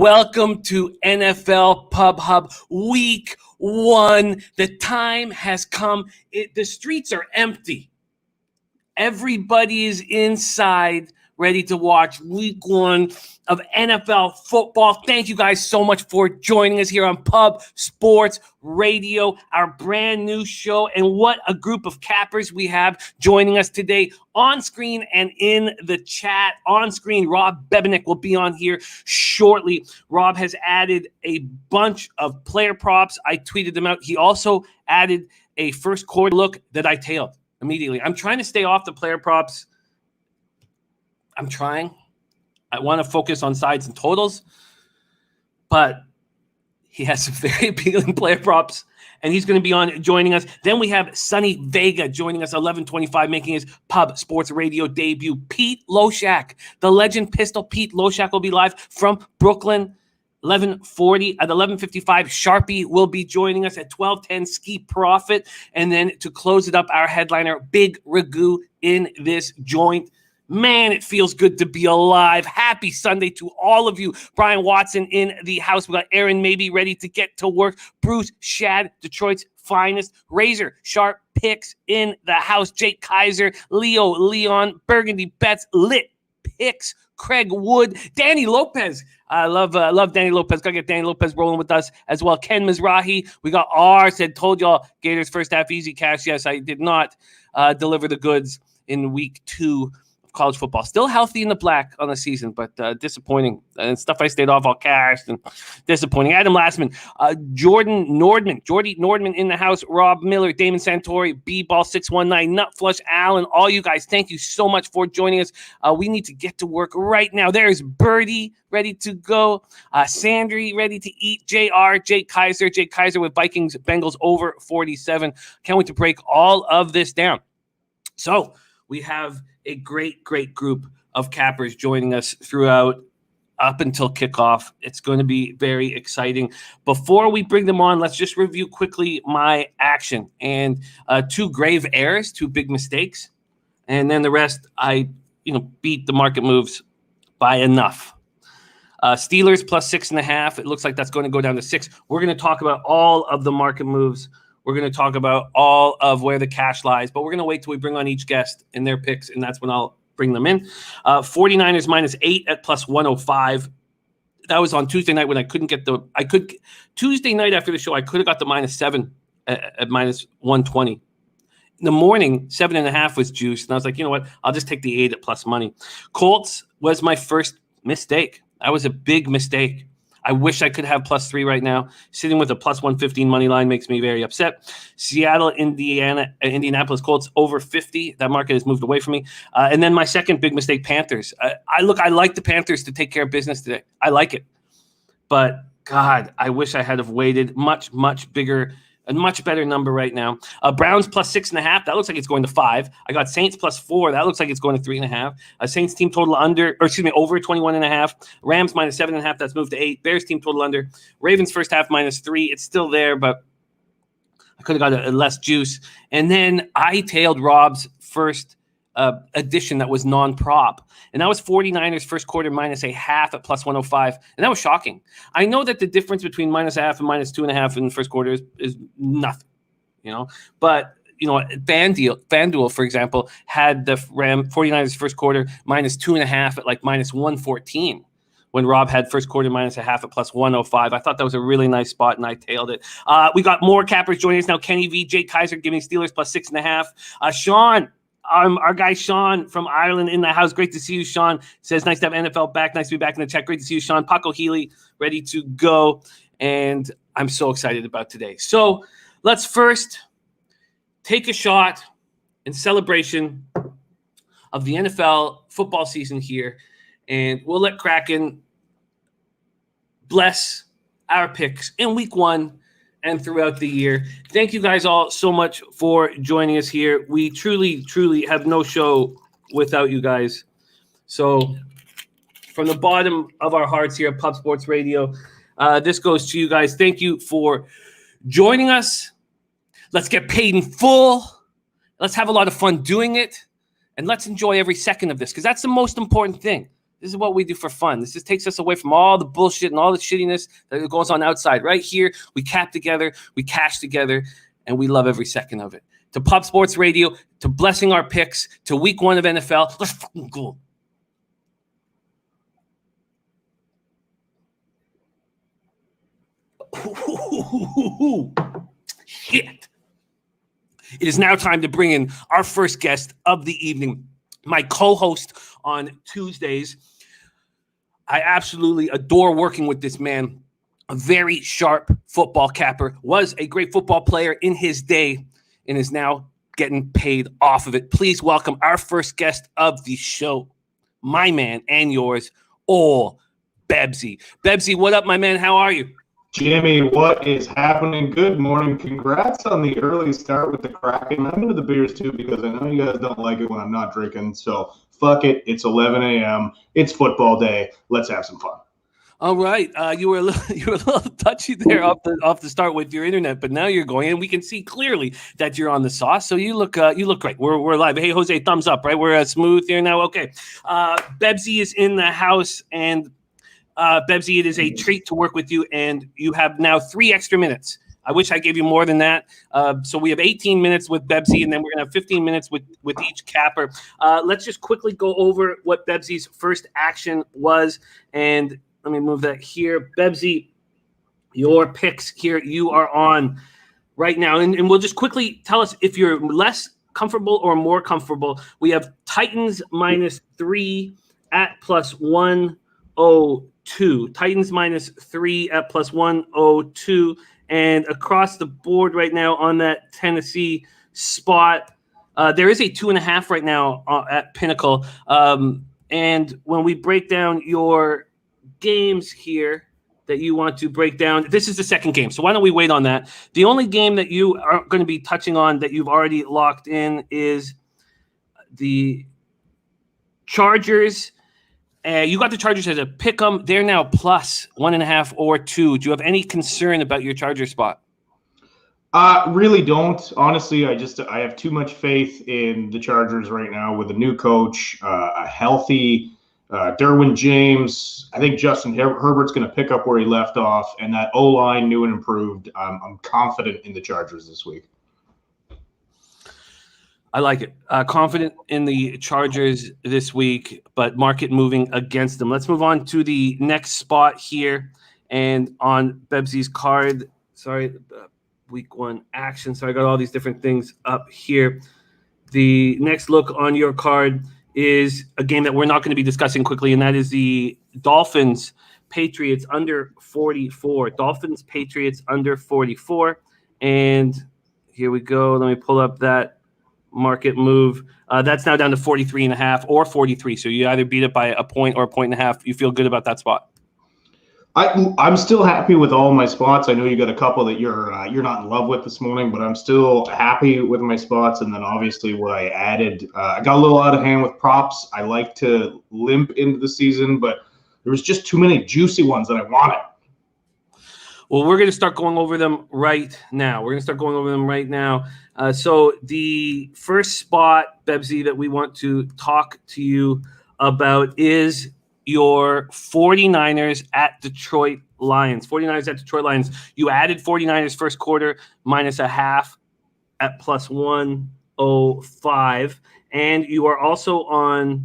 Welcome to NFL Pub Hub Week 1. The time has come. The streets are empty. Everybody is inside, ready to watch Week 1 of NFL football. Thank you guys so much for joining us here on Pub Sports Radio, our brand new show. And what a group of cappers we have joining us today on screen and in the chat. On screen, Rob Bebenik will be on here shortly. Rob has added a bunch of player props. I tweeted them out. He also added a first quarter look that I tailed immediately. I'm trying to stay off the player props. I'm trying. I want to focus on sides and totals, but he has some very appealing player props, and he's going to be joining us. Then we have Sonny Vega joining us 11:25, making his Pub Sports Radio debut. Pete Loshak, the legend Pistol Pete Loshak, will be live from Brooklyn. 11:40 at 11:55. Sharpie will be joining us at 12:10. Ski Profit, and then to close it up, our headliner Big Ragu in this joint. Man, it feels good to be alive. Happy Sunday to all of you. Brian Watson in the house. We got Aaron Maybe ready to get to work. Bruce Shad, Detroit's finest. Razor Sharp Picks in the house. Jake Kaiser, Leo Leon, Burgundy Bets, Lit Picks, Craig Wood, Danny Lopez. I love Danny Lopez. Gotta get Danny Lopez rolling with us as well. Ken Mizrahi. We got R. Said, told y'all Gators first half easy cash. Yes, I did not deliver the goods in week 2. College football. Still healthy in the black on the season, but disappointing. And stuff I stayed off all cashed and disappointing. Adam Lastman, Jordy Nordman in the house, Rob Miller, Damon Santori, B-Ball 619, Nut Flush Allen, all you guys, thank you so much for joining us. We need to get to work right now. There's Birdie ready to go. Sandry ready to eat. Jake Kaiser with Vikings, Bengals over 47. Can't wait to break all of this down. So we have a great group of cappers joining us throughout up until kickoff. It's going to be very exciting. Before we bring them on, let's just review quickly my action. And 2 grave errors, 2 big mistakes. And then the rest, I beat the market moves by enough. Steelers plus 6.5. It looks like that's going to go down to 6. We're going to talk about all of the market moves. We're going to talk about all of where the cash lies, but we're going to wait till we bring on each guest and their picks, and that's when I'll bring them in. 49ers minus 8 at plus 105. That was on Tuesday night when I couldn't get Tuesday night after the show, I could have got the minus 7 at minus 120. In the morning, 7.5 was juiced, and I was like, you know what? I'll just take the 8 at plus money. Colts was my first mistake. That was a big mistake. I wish I could have plus 3 right now. Sitting with a plus 115 money line makes me very upset. Seattle, Indianapolis Colts over 50. That market has moved away from me. And then my second big mistake, Panthers. I like the Panthers to take care of business today. I like it. But, God, I wish I had have waited much bigger. A much better number right now. Browns plus 6.5. That looks like it's going to 5. I got Saints plus 4. That looks like it's going to 3.5. Saints team total over 21.5. Rams minus 7.5. That's moved to 8. Bears team total under. Ravens first half minus 3. It's still there, but I could have got a less juice. And then I tailed Rob's first addition that was non-prop. And that was 49ers first quarter minus 0.5 at plus 105. And that was shocking. I know that the difference between minus 0.5 and minus 2.5 in the first quarter is nothing, But, FanDuel, for example, had the 49ers first quarter minus 2.5 at like minus 114. When Rob had first quarter minus 0.5 at plus 105. I thought that was a really nice spot, and I tailed it. We got more cappers joining us now. Kenny V, Jake Kaiser giving Steelers plus 6.5. Sean, our guy Sean from Ireland in the house. Great to see you, Sean. Says, nice to have NFL back. Nice to be back in the chat. Great to see you, Sean. Paco Healy, ready to go. And I'm so excited about today. So let's first take a shot in celebration of the NFL football season here. And we'll let Kraken bless our picks in week 1 and throughout the year. Thank you guys all so much for joining us here. We truly have no show without you guys. So from the bottom of our hearts here at Pub Sports Radio, this goes to you guys. Thank you for joining us. Let's get paid in full. Let's have a lot of fun doing it. And let's enjoy every second of this, because that's the most important thing. This is what we do for fun. This just takes us away from all the bullshit and all the shittiness that goes on outside. Right here, we cap together, we cash together, and we love every second of it. To Pop Sports Radio, to blessing our picks, to week 1 of NFL. Let's fucking go. Shit. It is now time to bring in our first guest of the evening, my co-host on Tuesdays. I absolutely adore working with this man. A very sharp football capper, was a great football player in his day, and is now getting paid off of it. Please welcome our first guest of the show, my man and yours, Bebsy. Bebsy, what up, my man? How are you? Jimmy, what is happening? Good morning. Congrats on the early start with the Kraken. I'm into the beers too because I know you guys don't like it when I'm not drinking. So fuck it. It's 11 a.m. It's football day. Let's have some fun. All right. You were a little touchy there off the start with your internet, but now you're going, and we can see clearly that you're on the sauce. So you look great. We're live. Hey, Jose, thumbs up. Right, we're smooth here now. Okay. Bebsy is in the house, and Bebsy, it is a treat to work with you, and you have now 3 extra minutes. I wish I gave you more than that. So we have 18 minutes with Bebsy, and then we're going to have 15 minutes with each capper. Let's just quickly go over what Bebsy's first action was, and let me move that here. Bebsy, your picks here, you are on right now, and we'll just quickly tell us if you're less comfortable or more comfortable. We have Titans -3 at +102. Titans -3 at +102. And across the board right now on that Tennessee spot, there is a 2.5 right now at Pinnacle. And when we break down your games here that you want to break down, this is the second game. So why don't we wait on that? The only game that you are going to be touching on that you've already locked in is the Chargers. You got the Chargers as a pick 'em. They're now +1.5 or 2. Do you have any concern about your Charger spot? Really don't. Honestly, I have too much faith in the Chargers right now with a new coach, a healthy Derwin James. I think Justin Herbert's going to pick up where he left off, and that O-line, new and improved. I'm confident in the Chargers this week. I like it. Confident in the Chargers this week, but market moving against them. Let's move on to the next spot here. And on Bebsy's card, week 1 action. So I got all these different things up here. The next look on your card is a game that we're not going to be discussing quickly, and that is the Dolphins Patriots under 44. Dolphins Patriots under 44. And here we go. Let me pull up that market move. That's now down to 43.5 or 43. So you either beat it by a point or a 1.5. You feel good about that spot? I'm still happy with all my spots. I know you got a couple that you're not in love with this morning, but I'm still happy with my spots. And then obviously what I added, I got a little out of hand with props. I like to limp into the season, but there was just too many juicy ones that I wanted. Well, we're going to start going over them right now. So the first spot, Bebsy, that we want to talk to you about is your 49ers at Detroit Lions. 49ers at Detroit Lions. You added 49ers first quarter -0.5 at +105. And you are also on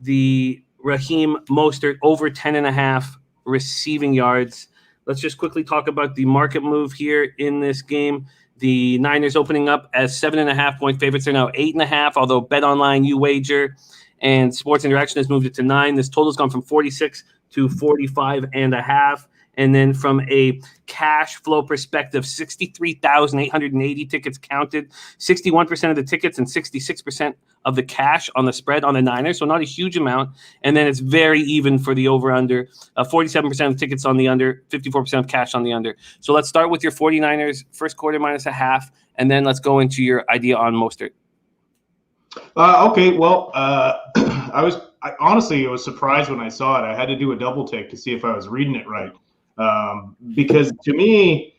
the Raheem Mostert over 10.5 receiving yards. Let's just quickly talk about the market move here in this game. The Niners opening up as 7.5-point favorites. They're now 8.5, although BetOnline, UWager, and Sports Interaction has moved it to 9. This total's gone from 46 to 45.5. And then from a cash flow perspective, 63,880 tickets counted, 61% of the tickets and 66% of the cash on the spread on the Niners. So not a huge amount. And then it's very even for the over-under, 47% of the tickets on the under, 54% of cash on the under. So let's start with your 49ers first quarter -0.5, and then let's go into your idea on Mostert. Okay, well, I honestly was surprised when I saw it. I had to do a double take to see if I was reading it right. Because to me,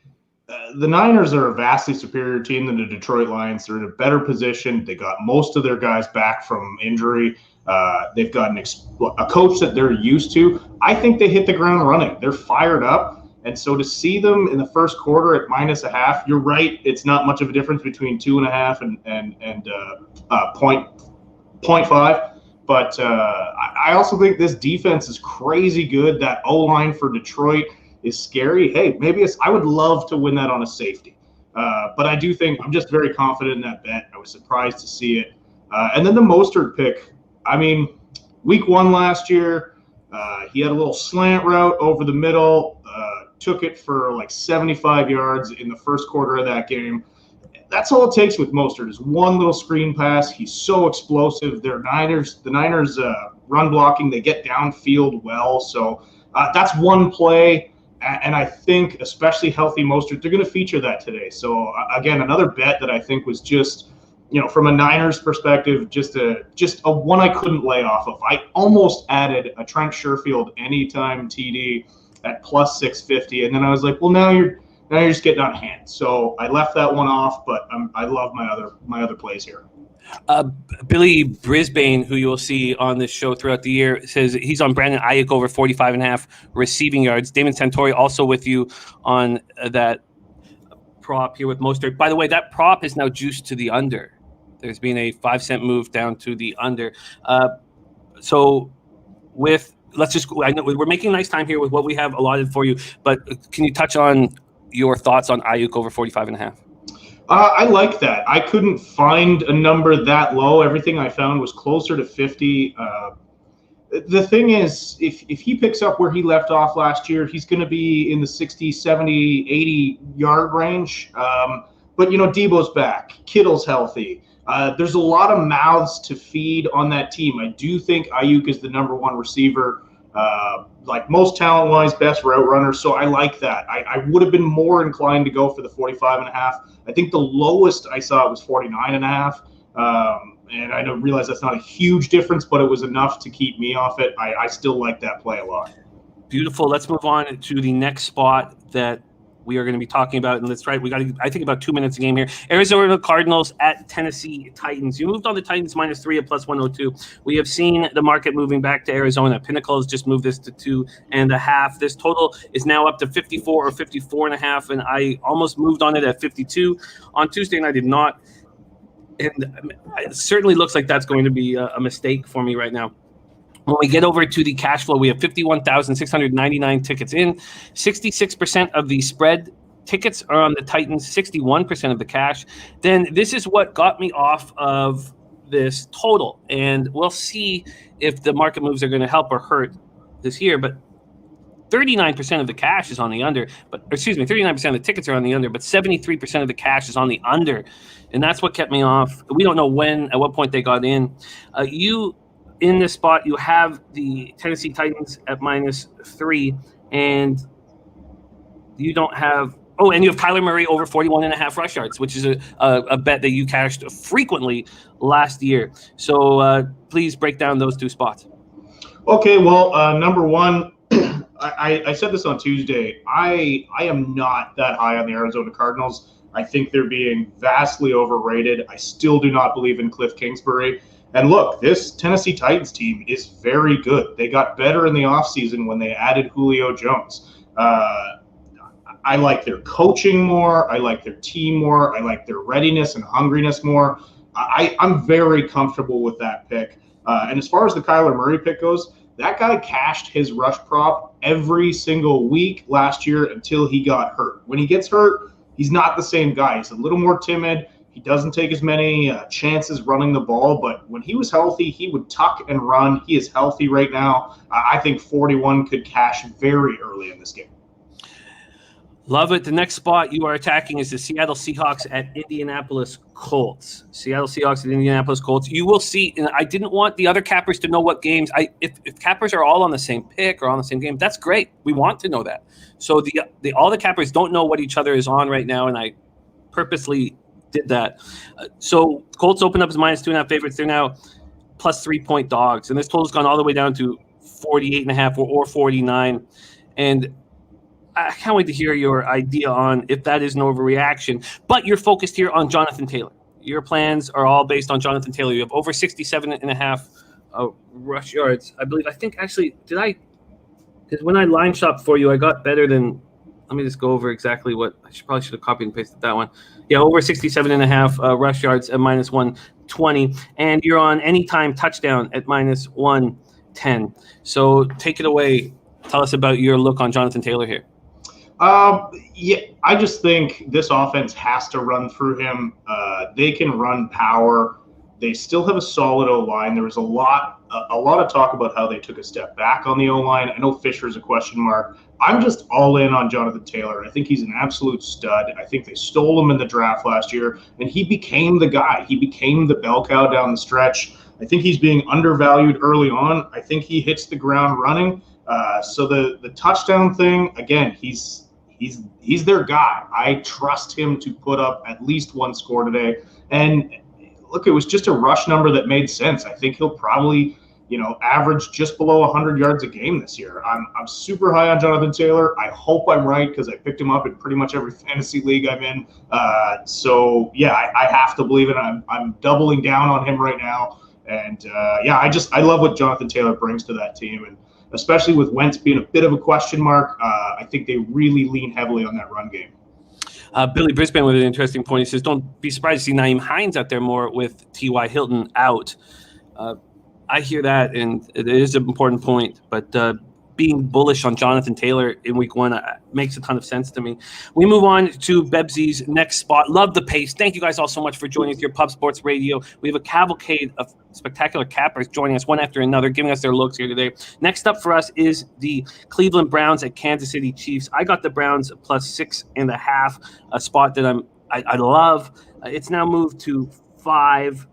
the Niners are a vastly superior team than the Detroit Lions. They're in a better position. They got most of their guys back from injury. They've got a coach that they're used to. I think they hit the ground running. They're fired up. And so to see them in the first quarter at -0.5, you're right. It's not much of a difference between 2.5 and 0.5. But I also think this defense is crazy good. That O-line for Detroit is scary. Hey, I would love to win that on a safety. But I do think I'm just very confident in that bet. I was surprised to see it. And then the Mostert pick. I mean, week 1 last year, he had a little slant route over the middle, took it for like 75 yards in the first quarter of that game. That's all it takes with Mostert is one little screen pass. He's so explosive. The Niners run blocking, they get downfield well. So that's one play. And I think, especially healthy Mostert, they're going to feature that today. So again, another bet that I think was just, from a Niners perspective, just a one I couldn't lay off of. I almost added a Trent Sherfield anytime TD at plus 650, and then I was like, well, now you're just getting out of hand. So I left that one off, but I love my other plays here. Billy Brisbane, who you will see on this show throughout the year, says he's on Brandon Ayuk over 45.5 receiving yards. Damon Santori also with you on that prop here with Mostert. By the way, that prop is now juiced to the under. There's been a 5-cent move down to the under. I know we're making nice time here with what we have allotted for you, but can you touch on your thoughts on Ayuk over 45.5? I like that. I couldn't find a number that low. Everything I found was closer to 50. The thing is, if he picks up where he left off last year, he's going to be in the 60, 70, 80 yard range. But Debo's back. Kittle's healthy. There's a lot of mouths to feed on that team. I do think Ayuk is the number 1 receiver, like most talent-wise, best route runner. So I like that. I would have been more inclined to go for the 45.5. I think the lowest I saw it was 49.5. And I don't realize that's not a huge difference, but it was enough to keep me off it. I still like that play a lot. Beautiful. Let's move on to the next spot that we are going to be talking about, and let's we got, I think, about 2 minutes a game here. Arizona Cardinals at Tennessee Titans. You moved on the Titans -3 at plus 102. We have seen the market moving back to Arizona. Pinnacle has just moved this to 2.5. This total is now up to 54 or 54.5, and I almost moved on it at 52 on Tuesday, and I did not. And it certainly looks like that's going to be a mistake for me right now. When we get over to the cash flow, we have 51,699 tickets in. 66% of the spread tickets are on the Titans, 61% of the cash. Then this is what got me off of this total. And we'll see if the market moves are going to help or hurt this year. But 39% of the cash is on the under. 39% of the tickets are on the under, but 73% of the cash is on the under. And that's what kept me off. We don't know at what point they got in. In this spot, you have the Tennessee Titans at -3, and you don't have – and you have Kyler Murray over 41.5 rush yards, which is a bet that you cashed frequently last year. So please break down those two spots. Okay, well, number one, I said this on Tuesday. I am not that high on the Arizona Cardinals. I think they're being vastly overrated. I still do not believe in Cliff Kingsbury. And look, this Tennessee Titans team is very good. They got better in the offseason when they added Julio Jones. I like their coaching more. I like their team more. I like their readiness and hungriness more. I'm very comfortable with that pick. And as far as the Kyler Murray pick goes, that guy cashed his rush prop every single week last year until he got hurt. When he gets hurt, he's not the same guy. He's a little more timid. He doesn't take as many chances running the ball, but when he was healthy, he would tuck and run. He is healthy right now. I think 41 could cash very early in this game. Love it. The next spot you are attacking is the Seattle Seahawks at Indianapolis Colts. Seattle Seahawks at Indianapolis Colts. You will see, and I didn't want the other cappers to know what games. If cappers are all on the same pick or on the same game, that's great. We want to know that. So all the cappers don't know what each other is on right now, and I purposely did that. So Colts opened up as -2.5 favorites. They're now plus 3-point dogs, and this total's gone all the way down to 48.5 or 49. And I can't wait to hear your idea on if that is an overreaction. But you're focused here on Jonathan Taylor. Your plans are all based on Jonathan Taylor. You have over 67.5 rush yards. I think actually, because when I line shop for you, I got better than, let me just go over exactly what, probably should have copied and pasted that one. Yeah, over 67.5 rush yards at minus 120. And you're on anytime touchdown at minus 110. So take it away. Tell us about your look on Jonathan Taylor here. Yeah, I just think this offense has to run through him. They can run power. They still have a solid O-line. There was a lot of talk about how they took a step back on the O-line. I know Fisher's a question mark. I'm just all in on Jonathan Taylor. I think he's an absolute stud. I think they stole him in the draft last year, and he became the guy. He became the bell cow down the stretch. I think he's being undervalued early on. I think he hits the ground running. So the touchdown thing, again, he's their guy. I trust him to put up at least one score today. And look, it was just a rush number that made sense. I think he'll probably, average just below 100 yards a game this year. I'm super high on Jonathan Taylor. I hope I'm right because I picked him up in pretty much every fantasy league I'm in. So yeah, I have to believe it. I'm doubling down on him right now. And I love what Jonathan Taylor brings to that team. And especially with Wentz being a bit of a question mark, I think they really lean heavily on that run game. Billy Brisbane with an interesting point. He says, don't be surprised to see Nyheim Hines out there more with T.Y. Hilton out. I hear that, and it is an important point, but being bullish on Jonathan Taylor in week one makes a ton of sense to me. We move on to Bebsy's next spot. Love the pace. Thank you guys all so much for joining us here, Pub Sports Radio. We have a cavalcade of spectacular cappers joining us one after another, giving us their looks here today. Next up for us is the Cleveland Browns at Kansas City Chiefs. I got the Browns plus 6.5, a spot that I love. It's now moved to 5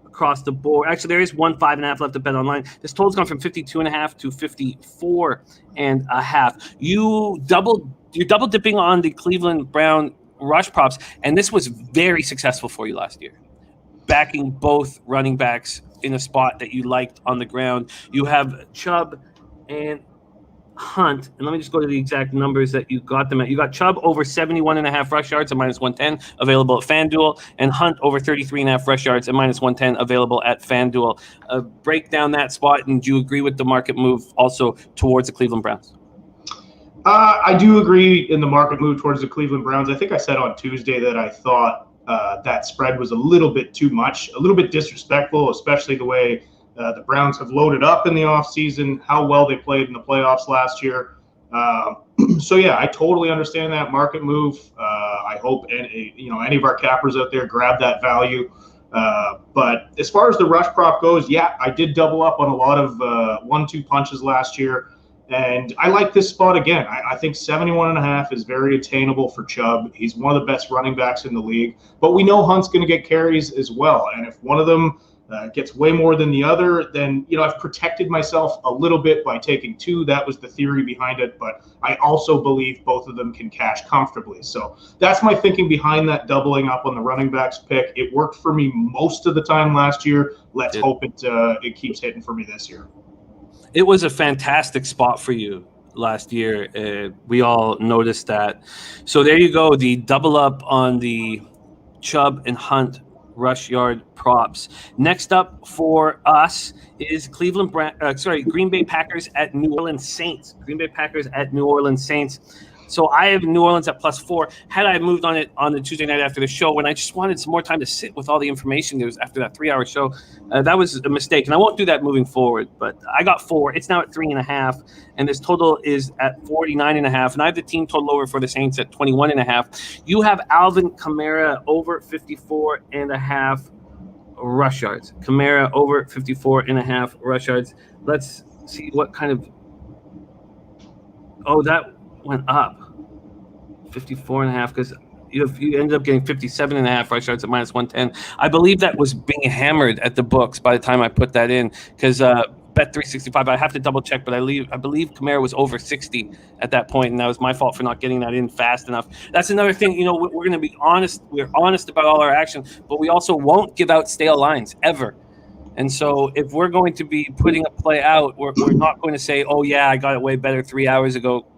across the board. Actually, there is 5.5 left to bet online. This total's gone from 52.5 to 54.5. You're double dipping on the Cleveland Brown rush props, and this was very successful for you last year. Backing both running backs in a spot that you liked on the ground. You have Chubb and Hunt, and let me just go to the exact numbers that you got them at. You got Chubb over 71.5 rush yards at minus 110, available at FanDuel, and Hunt over 33.5 rush yards at minus 110, available at FanDuel. Break down that spot, and do you agree with the market move also towards the Cleveland Browns? I do agree in the market move towards the Cleveland Browns. I think I said on Tuesday that I thought that spread was a little bit too much, a little bit disrespectful, especially the way the Browns have loaded up in the offseason, how well they played in the playoffs last year. So, yeah, I totally understand that market move. I hope any of our cappers out there grab that value. But as far as the rush prop goes, yeah, I did double up on a lot of 1-2 punches last year. And I like this spot again. I think 71.5 is very attainable for Chubb. He's one of the best running backs in the league. But we know Hunt's going to get carries as well. And if one of them gets way more than the other, then I've protected myself a little bit by taking 2. That was the theory behind it, but I also believe both of them can cash comfortably. So that's my thinking behind that doubling up on the running backs pick. It worked for me most of the time last year. Let's hope it keeps hitting for me this year. It was a fantastic spot for you last year. We all noticed that. So there you go, the double up on the Chubb and Hunt rush yard props. Next up for us is Green Bay Packers at New Orleans Saints. Green Bay Packers at New Orleans Saints. So I have New Orleans at plus 4. Had I moved on it on the Tuesday night after the show, when I just wanted some more time to sit with all the information there was after that 3-hour show, that was a mistake. And I won't do that moving forward. But I got 4. It's now at 3.5. And this total is at 49.5. And I have the team total over for the Saints at 21.5. You have Alvin Kamara over 54.5 rush yards. Kamara over 54.5 rush yards. Let's see what kind of... Oh, that went up 54.5 because you ended up getting 57.5 rush yards at minus 110. I believe that was being hammered at the books by the time I put that in because bet 365. I have to double check, but I believe Kamara was over 60 at that point, and that was my fault for not getting that in fast enough. That's another thing. We're going to be honest. We're honest about all our action, but we also won't give out stale lines ever. And so if we're going to be putting a play out, we're not going to say, oh yeah, I got it way better 3 hours ago.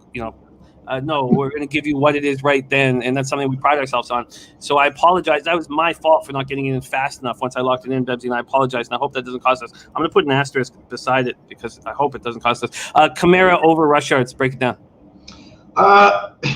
No, we're going to give you what it is right then, and that's something we pride ourselves on. So I apologize. That was my fault for not getting it in fast enough once I locked it in, Bebsy, and I apologize, and I hope that doesn't cost us. I'm going to put an asterisk beside it because I hope it doesn't cost us. Kamara over rush yards. Break it down.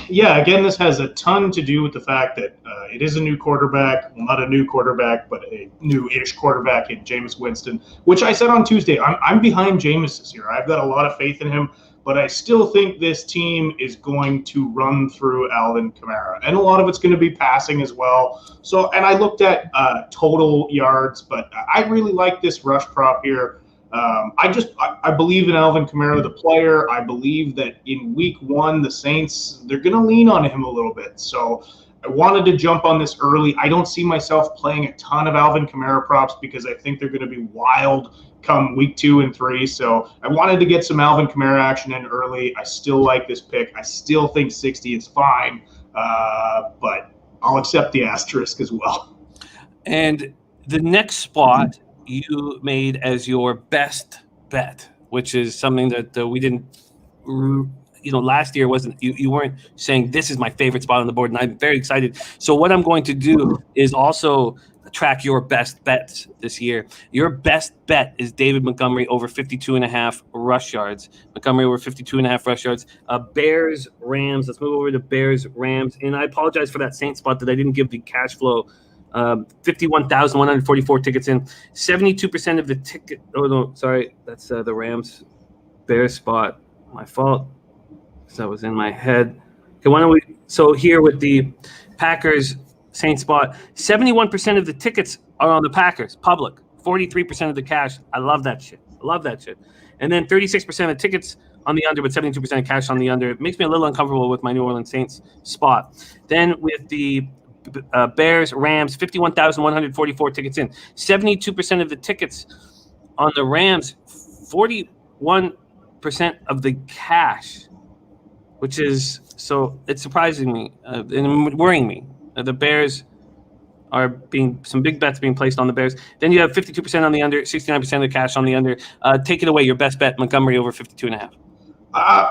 Yeah, again, this has a ton to do with the fact that it is a new quarterback. Well, not a new quarterback, but a new-ish quarterback in Jameis Winston, which I said on Tuesday. I'm behind Jameis this year. I've got a lot of faith in him. But I still think this team is going to run through Alvin Kamara. And a lot of it's going to be passing as well. So, and I looked at total yards, but I really like this rush prop here. I believe in Alvin Kamara, the player. I believe that in week one, the Saints, they're going to lean on him a little bit. So I wanted to jump on this early. I don't see myself playing a ton of Alvin Kamara props because I think they're going to be wild come week 2 and 3. So I wanted to get some Alvin Kamara action in early. I still like this pick. I still think 60 is fine, but I'll accept the asterisk as well. And the next spot you made as your best bet, which is something that we didn't, last year wasn't, you weren't saying this is my favorite spot on the board, and I'm very excited. So what I'm going to do is also track your best bets this year. Your best bet is David Montgomery over 52.5 rush yards. Montgomery over 52.5 rush yards. Bears, Rams. Let's move over to Bears, Rams. And I apologize for that Saints spot that I didn't give the cash flow. 51,144 tickets in. 72% of the ticket. Oh, no, sorry. That's the Rams, Bears spot. My fault. Because that was in my head. Okay, why don't we? So here with the Packers, Saints spot, 71% of the tickets are on the Packers, public. 43% of the cash. I love that shit. And then 36% of the tickets on the under, but 72% of cash on the under. It makes me a little uncomfortable with my New Orleans Saints spot. Then with the Bears, Rams, 51,144 tickets in. 72% of the tickets on the Rams, 41% of the cash, which is, so it's surprising me and worrying me. The Bears are some big bets being placed on the Bears. Then you have 52% on the under, 69% of the cash on the under. Take it away. Your best bet, Montgomery over 52.5.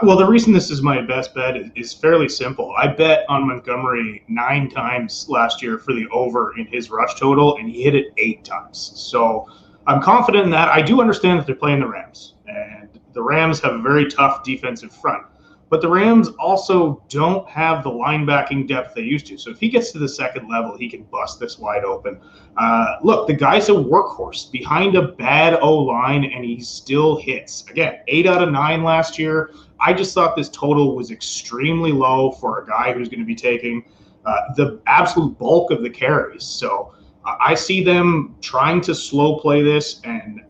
Well, the reason this is my best bet is fairly simple. I bet on Montgomery 9 times last year for the over in his rush total, and he hit it 8 times. So I'm confident in that. I do understand that they're playing the Rams, and the Rams have a very tough defensive front. But the Rams also don't have the linebacking depth they used to. So if he gets to the second level, he can bust this wide open. Look, the guy's a workhorse behind a bad O-line, and he still hits. Again, 8 out of 9 last year. I just thought this total was extremely low for a guy who's going to be taking the absolute bulk of the carries. So I see them trying to slow play this and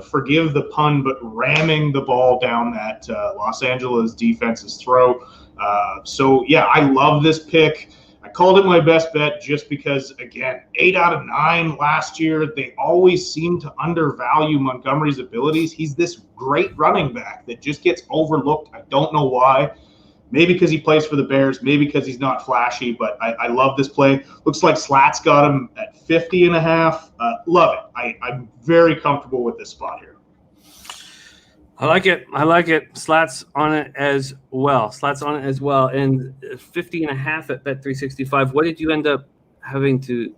forgive the pun, but ramming the ball down that Los Angeles defense's throat. So, yeah, I love this pick. I called it my best bet just because, again, 8 out of 9 last year. They always seem to undervalue Montgomery's abilities. He's this great running back that just gets overlooked. I don't know why. Maybe because he plays for the Bears, maybe because he's not flashy, but I love this slay. Looks like Slat's got him at 50.5. Love it. I'm very comfortable with this spot here. I like it. Slats on it as well. And 50.5 at Bet365. What did you end up having to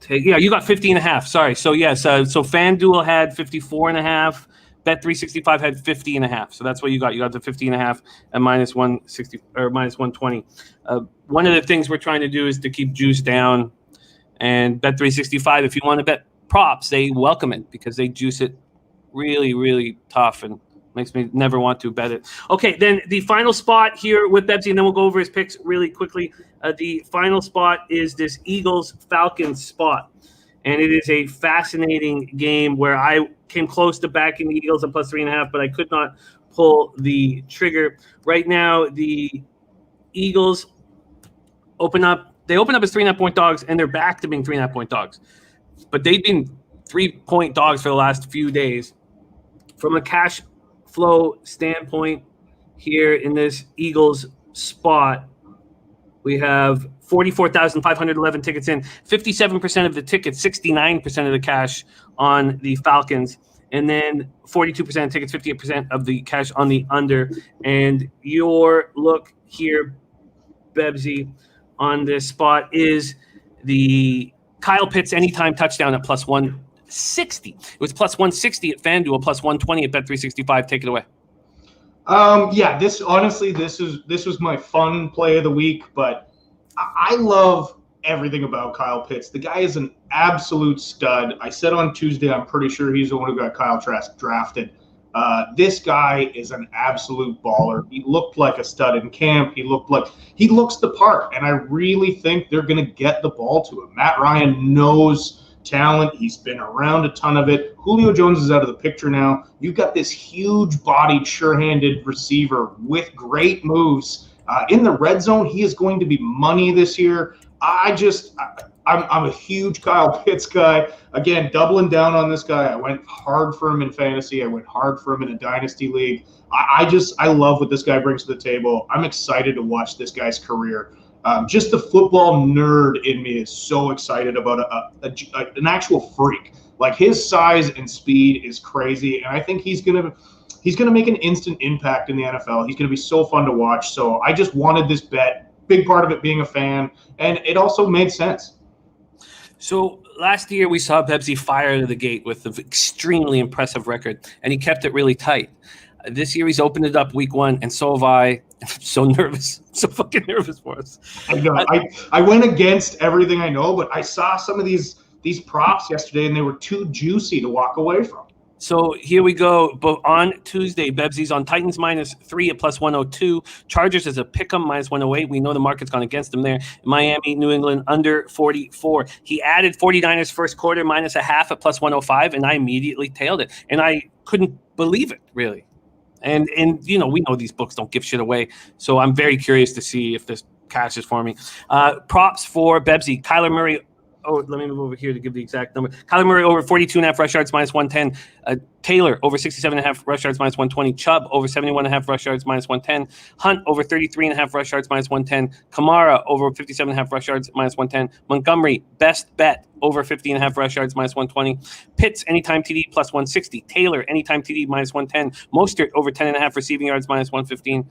take? Yeah, you got 50.5. Sorry. So yes. So FanDuel had 54.5. Bet365 had 50.5. So that's what you got. You got the 50.5 at minus 160 or minus 120. One of the things we're trying to do is to keep juice down. And Bet365, if you want to bet props, they welcome it because they juice it really, really tough and makes me never want to bet it. Okay, then the final spot here with Bebsy, and then we'll go over his picks really quickly. The final spot is this Eagles-Falcons spot. And it is a fascinating game where I came close to backing the Eagles at plus 3.5, but I could not pull the trigger. Right now, the Eagles open up as 3.5-point dogs, and they're back to being 3.5-point dogs. But they've been 3-point dogs for the last few days. From a cash flow standpoint here in this Eagles spot, we have 44,511 tickets in, 57% of the tickets, 69% of the cash on the Falcons, and then 42% of tickets, 58% of the cash on the under. And your look here, Bebsy, on this spot is the Kyle Pitts anytime touchdown at plus 160. It was plus 160 at FanDuel, plus 120 at Bet365. Take it away. This was my fun play of the week, but I love everything about Kyle Pitts. The guy is an absolute stud. I said on Tuesday, I'm pretty sure he's the one who got Kyle Trask drafted. This guy is an absolute baller. He looked like a stud in camp. He looks the part, and I really think they're going to get the ball to him. Matt Ryan knows talent. He's been around a ton of it. Julio Jones is out of the picture now. You've got this huge-bodied, sure-handed receiver with great moves. In the red zone, he is going to be money this year. I'm a huge Kyle Pitts guy. Again, doubling down on this guy. I went hard for him in fantasy. I went hard for him in a dynasty league. I love what this guy brings to the table. I'm excited to watch this guy's career. Just the football nerd in me is so excited about an actual freak. Like, his size and speed is crazy, and I think he's gonna make an instant impact in the NFL. He's gonna be so fun to watch. So I just wanted this bet. Big part of it being a fan, and it also made sense. So last year we saw Bebsy fire to the gate with an extremely impressive record, and he kept it really tight. This year he's opened it up week 1, and so have I. I'm so nervous, so fucking nervous for us. I know. I went against everything I know, but I saw some of these props yesterday, and they were too juicy to walk away from. So here we go. But on Tuesday, Bebsy's on Titans -3 at plus 102. Chargers as a pick'em -108. We know the market's gone against them there. Miami, New England under 44. He added 49ers first quarter -0.5 at plus 105, and I immediately tailed it. And I couldn't believe it, really. And we know these books don't give shit away. So I'm very curious to see if this catches for me. Props for Bebsy. Kyler Murray. Oh, let me move over here to give the exact number. Kyler Murray over 42.5 rush yards -110. Taylor over 67.5 rush yards -120. Chubb over 71.5 rush yards -110. Hunt over 33.5 rush yards -110. Kamara over 57.5 rush yards -110. Montgomery, best bet over 50.5 rush yards -120. Pitts anytime TD plus 160. Taylor anytime TD -110. Mostert over 10.5 receiving yards -115.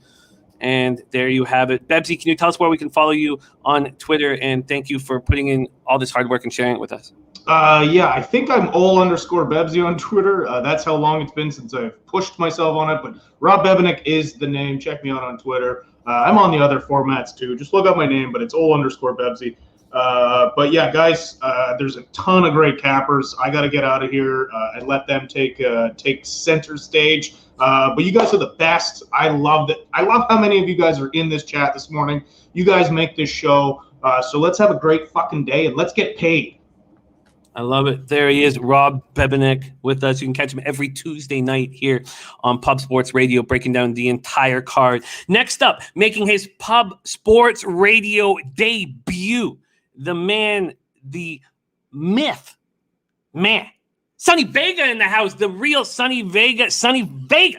And there you have it. Bebsy, can you tell us where we can follow you on Twitter? And thank you for putting in all this hard work and sharing it with us. I think I'm _Bebsy on Twitter. That's how long it's been since I've pushed myself on it. But Rob Bebenick is the name. Check me out on Twitter. I'm on the other formats too. Just look up my name, but it's _Bebsy. But yeah, guys, there's a ton of great cappers. I got to get out of here and let them take center stage. But you guys are the best. I love it. I love how many of you guys are in this chat this morning. You guys make this show. So let's have a great fucking day and let's get paid. I love it. There he is, Rob Bebenick, with us. You can catch him every Tuesday night here on Pub Sports Radio, breaking down the entire card. Next up, making his Pub Sports Radio debut, the man, the myth, man. Sonny Vega in the house, the real Sonny Vega. Sonny Vega,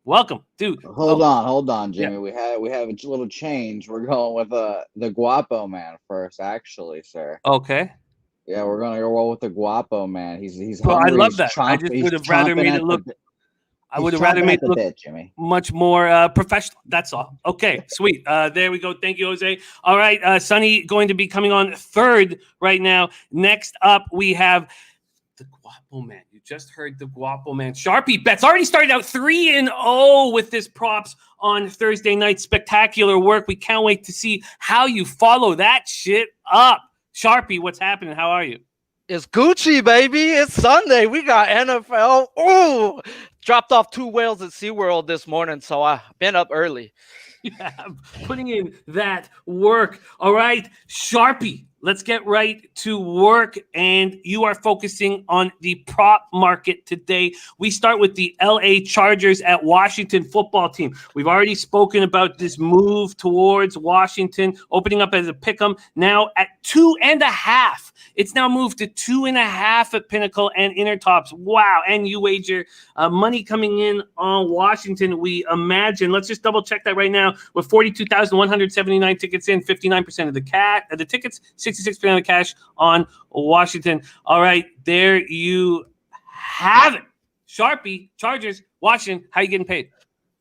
welcome, dude. Hold on, Jimmy. Yeah. We have a little change. We're going with the Guapo Man first, actually, sir. Okay. Yeah, we're gonna roll with the Guapo Man. He's well, hungry. I love that. I just would have rather made it look. I would have rather made it look Jimmy. Much more professional. That's all. Okay, sweet. There we go. Thank you, Jose. All right, Sonny going to be coming on third right now. Next up, we have the Guapo Man. You just heard the Guapo Man. Sharpie bets already started out 3-0 with this props on Thursday night. Spectacular work. We can't wait to see how you follow that shit up. Sharpie, what's happening? How are you? It's Gucci, baby. It's Sunday. We got NFL. Oh, dropped off 2 whales at SeaWorld this morning, so I've been up early. Yeah, putting in that work. All right, Sharpie, let's get right to work. And you are focusing on the prop market today. We start with the LA Chargers at Washington football team. We've already spoken about this move towards Washington, opening up as a pick'em, now at 2.5. It's now moved to 2.5 at Pinnacle and Intertops. Wow. And you wager money coming in on Washington, we imagine. Let's just double check that right now. With 42,179 tickets in, 59% of the tickets, 66% of cash on Washington. All right, there you have it. Sharpie, Chargers, Washington, how you getting paid?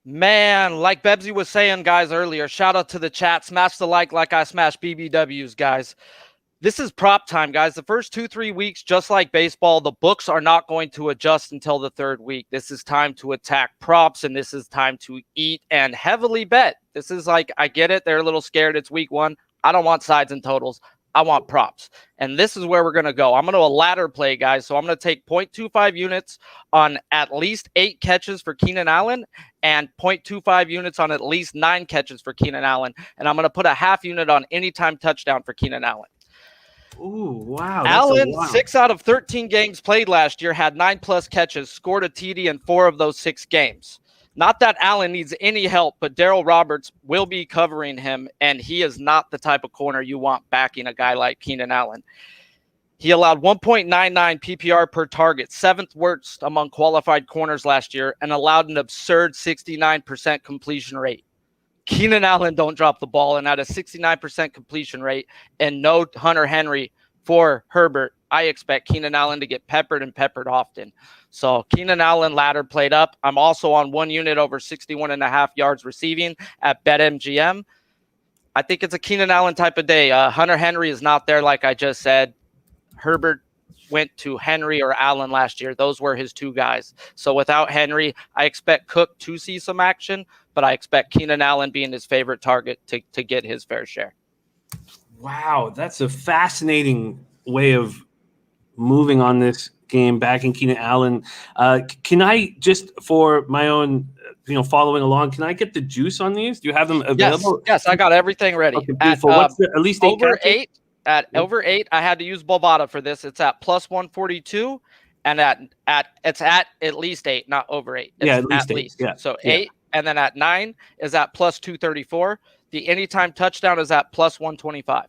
Man, like Bebsy was saying, guys, earlier, shout out to the chat. Smash the like I smash BBWs, guys. This is prop time, guys. The first 2-3 weeks, just like baseball, the books are not going to adjust until the third week. This is time to attack props, and this is time to eat and heavily bet. This is like, I get it. They're a little scared. It's week one. I don't want sides and totals. I want props. And this is where we're going to go. I'm going to a ladder play, guys. So I'm going to take 0.25 units on at least 8 catches for Keenan Allen and 0.25 units on at least 9 catches for Keenan Allen. And I'm going to put a half unit on anytime touchdown for Keenan Allen. Ooh, wow. Allen, 6 out of 13 games played last year, had 9+ catches, scored a TD in 4 of those 6 games. Not that Allen needs any help, but Darryl Roberts will be covering him, and he is not the type of corner you want backing a guy like Keenan Allen. He allowed 1.99 PPR per target, 7th worst among qualified corners last year, and allowed an absurd 69% completion rate. Keenan Allen don't drop the ball, and at a 69% completion rate and no Hunter Henry for Herbert, I expect Keenan Allen to get peppered and peppered often. So Keenan Allen ladder played up. I'm also on 1 unit over 61.5 yards receiving at BetMGM. I think it's a Keenan Allen type of day. Hunter Henry is not there, like I just said. Herbert went to Henry or Allen last year. Those were his 2 guys. So without Henry, I expect Cook to see some action, but I expect Keenan Allen being his favorite target to get his fair share. Wow, that's a fascinating way of moving on this game, backing Keenan Allen. Can I, just for my own, following along, can I get the juice on these? Do you have them available? Yes, I got everything ready. Okay, beautiful. What's at least 8 over catches? 8? Over 8, I had to use Bovada for this. It's at plus 142, and it's at least 8, not over 8. It's at least 8. Yeah. So 8, and then at 9 is at plus 234. The anytime touchdown is at plus 125.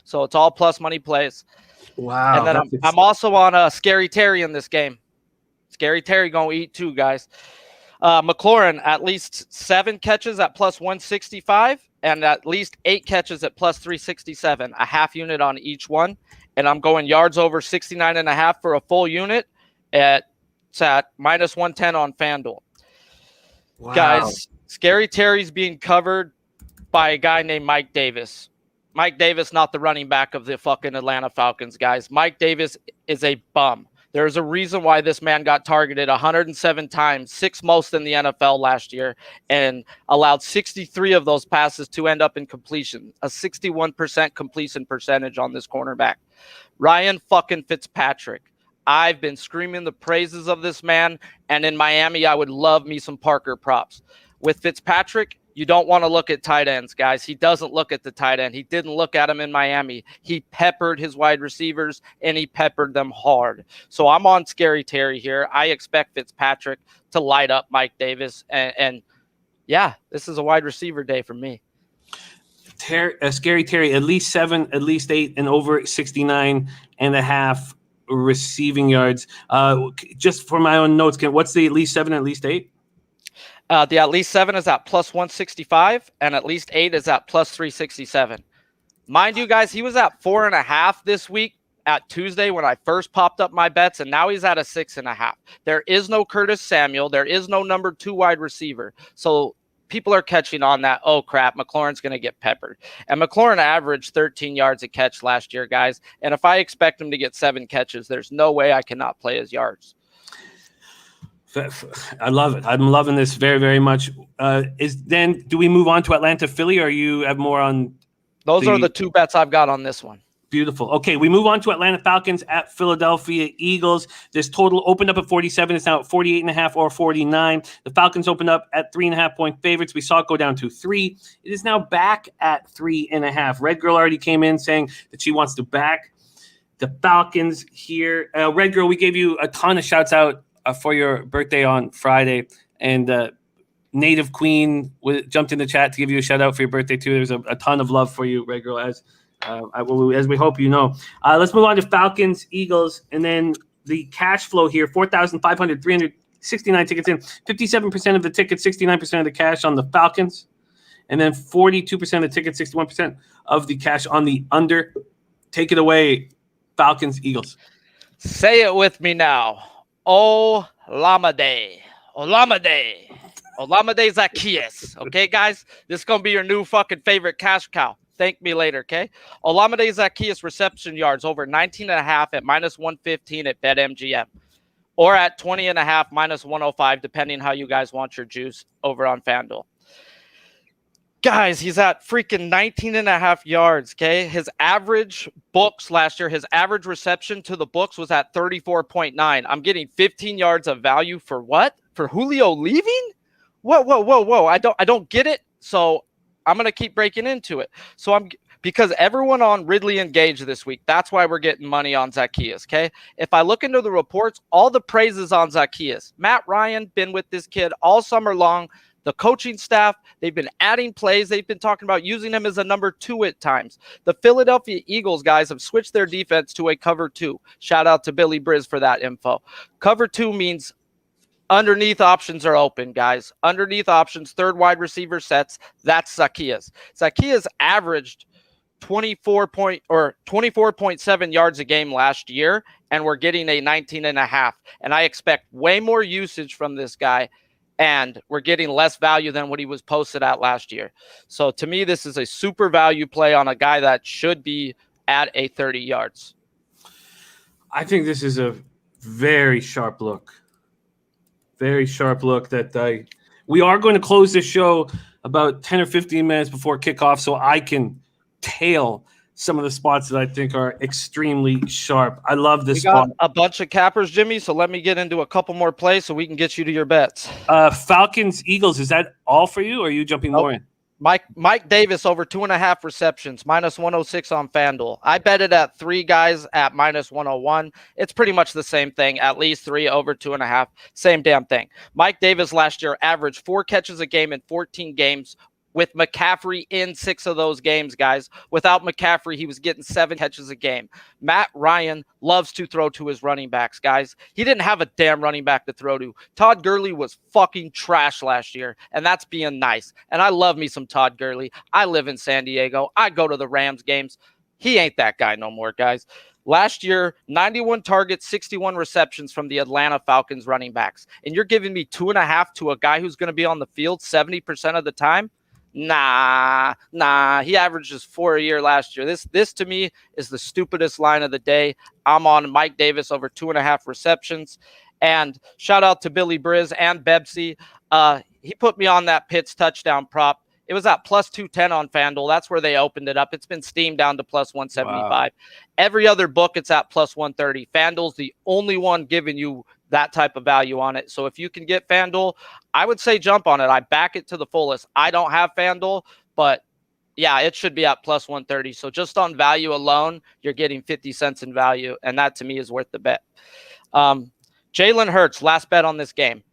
So it's all plus money plays. Wow. And then I'm also on Scary Terry in this game. Scary Terry gonna eat too, guys. McLaurin, at least 7 catches at plus 165 and at least 8 catches at plus 367, a half unit on each one. And I'm going yards over 69.5 for a full unit. It's at minus 110 on FanDuel. Wow. Guys, Scary Terry's being covered by a guy named Mike Davis. Mike Davis, not the running back of the fucking Atlanta Falcons, guys. Mike Davis is a bum. There's a reason why this man got targeted 107 times, 6 most in the NFL last year, and allowed 63 of those passes to end up in completion, a 61% completion percentage on this cornerback. Ryan fucking Fitzpatrick. I've been screaming the praises of this man, and in Miami, I would love me some Parker props. With Fitzpatrick, you don't want to look at tight ends, guys. He doesn't look at the tight end. He didn't look at him in Miami. He peppered his wide receivers, and he peppered them hard. So I'm on Scary Terry here. I expect Fitzpatrick to light up Mike Davis. And yeah, this is a wide receiver day for me. Scary Terry, at least 7, at least 8, and over 69.5 receiving yards. Just for my own notes, what's the at least 7, at least 8? The at least 7 is at plus 165, and at least 8 is at plus 367. Mind you, guys, he was at 4.5 this week at Tuesday when I first popped up my bets, and now he's at a 6.5. There is no Curtis Samuel. There is no number 2 wide receiver. So people are catching on that, oh, crap, McLaurin's going to get peppered. And McLaurin averaged 13 yards a catch last year, guys. And if I expect him to get 7 catches, there's no way I cannot play his yards. I love it. I'm loving this very, very much. Do we move on to Atlanta, Philly, or you have more on? Those are the 2 bets I've got on this one. Beautiful. Okay, we move on to Atlanta Falcons at Philadelphia Eagles. This total opened up at 47. It's now at 48.5 or 49. The Falcons opened up at 3.5-point favorites. We saw it go down to 3. It is now back at 3.5. Red Girl already came in saying that she wants to back the Falcons here. Red Girl, we gave you a ton of shouts out for your birthday on Friday, and Native Queen jumped in the chat to give you a shout out for your birthday too. There's a ton of love for you, Red Girl, as we hope you know. Let's move on to Falcons, Eagles, and then the cash flow here: 369 tickets in, 57% of the tickets, 69% of the cash on the Falcons, and then 42% of the tickets, 61% of the cash on the under. Take it away, Falcons, Eagles. Say it with me now. Olamide. Olamide. Olamide Zaccheaus. Okay, guys? This is going to be your new fucking favorite cash cow. Thank me later, okay? Olamide Zaccheaus reception yards over 19.5 at minus 115 at BetMGM. Or at 20.5 minus 105, depending how you guys want your juice over on FanDuel. Guys, he's at freaking 19.5 yards, okay? His average books last year, his average reception to the books was at 34.9. I'm getting 15 yards of value for what? For Julio leaving? Whoa. I don't get it. So I'm going to keep breaking into it. Because everyone on Ridley engaged this week. That's why we're getting money on Zaccheaus, okay? If I look into the reports, all the praises on Zaccheaus. Matt Ryan been with this kid all summer long. The coaching staff, they've been adding plays. They've been talking about using him as a number 2 at times. The Philadelphia Eagles guys have switched their defense to a cover 2. Shout out to Billy Briz for that info. Cover 2 means underneath options are open, guys. Underneath options, third wide receiver sets. That's Zaccheaus. Zaccheaus averaged 24.7 yards a game last year, and we're getting a 19.5. And I expect way more usage from this guy. And we're getting less value than what he was posted at last year. So to me, this is a super value play on a guy that should be at a 30 yards. I think this is a very sharp look. Very sharp look we are going to close this show about 10 or 15 minutes before kickoff so I can tail some of the spots that I think are extremely sharp. I love this spot. A bunch of cappers, Jimmy, so let me get into a couple more plays so we can get you to your bets. Falcons, Eagles, is that all for you, or are you jumping more in? Mike Davis over 2.5 receptions, minus 106 on FanDuel. I bet it at 3 guys at minus 101. It's pretty much the same thing, at least 3 over 2.5. Same damn thing. Mike Davis last year averaged 4 catches a game in 14 games, with McCaffrey in 6 of those games, guys. Without McCaffrey, he was getting 7 catches a game. Matt Ryan loves to throw to his running backs, guys. He didn't have a damn running back to throw to. Todd Gurley was fucking trash last year, and that's being nice. And I love me some Todd Gurley. I live in San Diego. I go to the Rams games. He ain't that guy no more, guys. Last year, 91 targets, 61 receptions from the Atlanta Falcons running backs. And you're giving me 2.5 to a guy who's going to be on the field 70% of the time? Nah. He averages 4 a year last year. This to me is the stupidest line of the day. I'm on Mike Davis over 2.5 receptions. And shout out to Billy Briz and Bebsy. He put me on that Pitts touchdown prop. It was at plus 210 on FanDuel. That's where they opened it up. It's been steamed down to plus 175. Wow. Every other book, it's at plus 130. FanDuel's the only one giving you that type of value on it. So if you can get FanDuel, I would say jump on it. I back it to the fullest. I don't have FanDuel, but yeah, it should be at plus 130. So just on value alone, you're getting 50 cents in value, and that to me is worth the bet. Jalen Hurts, last bet on this game.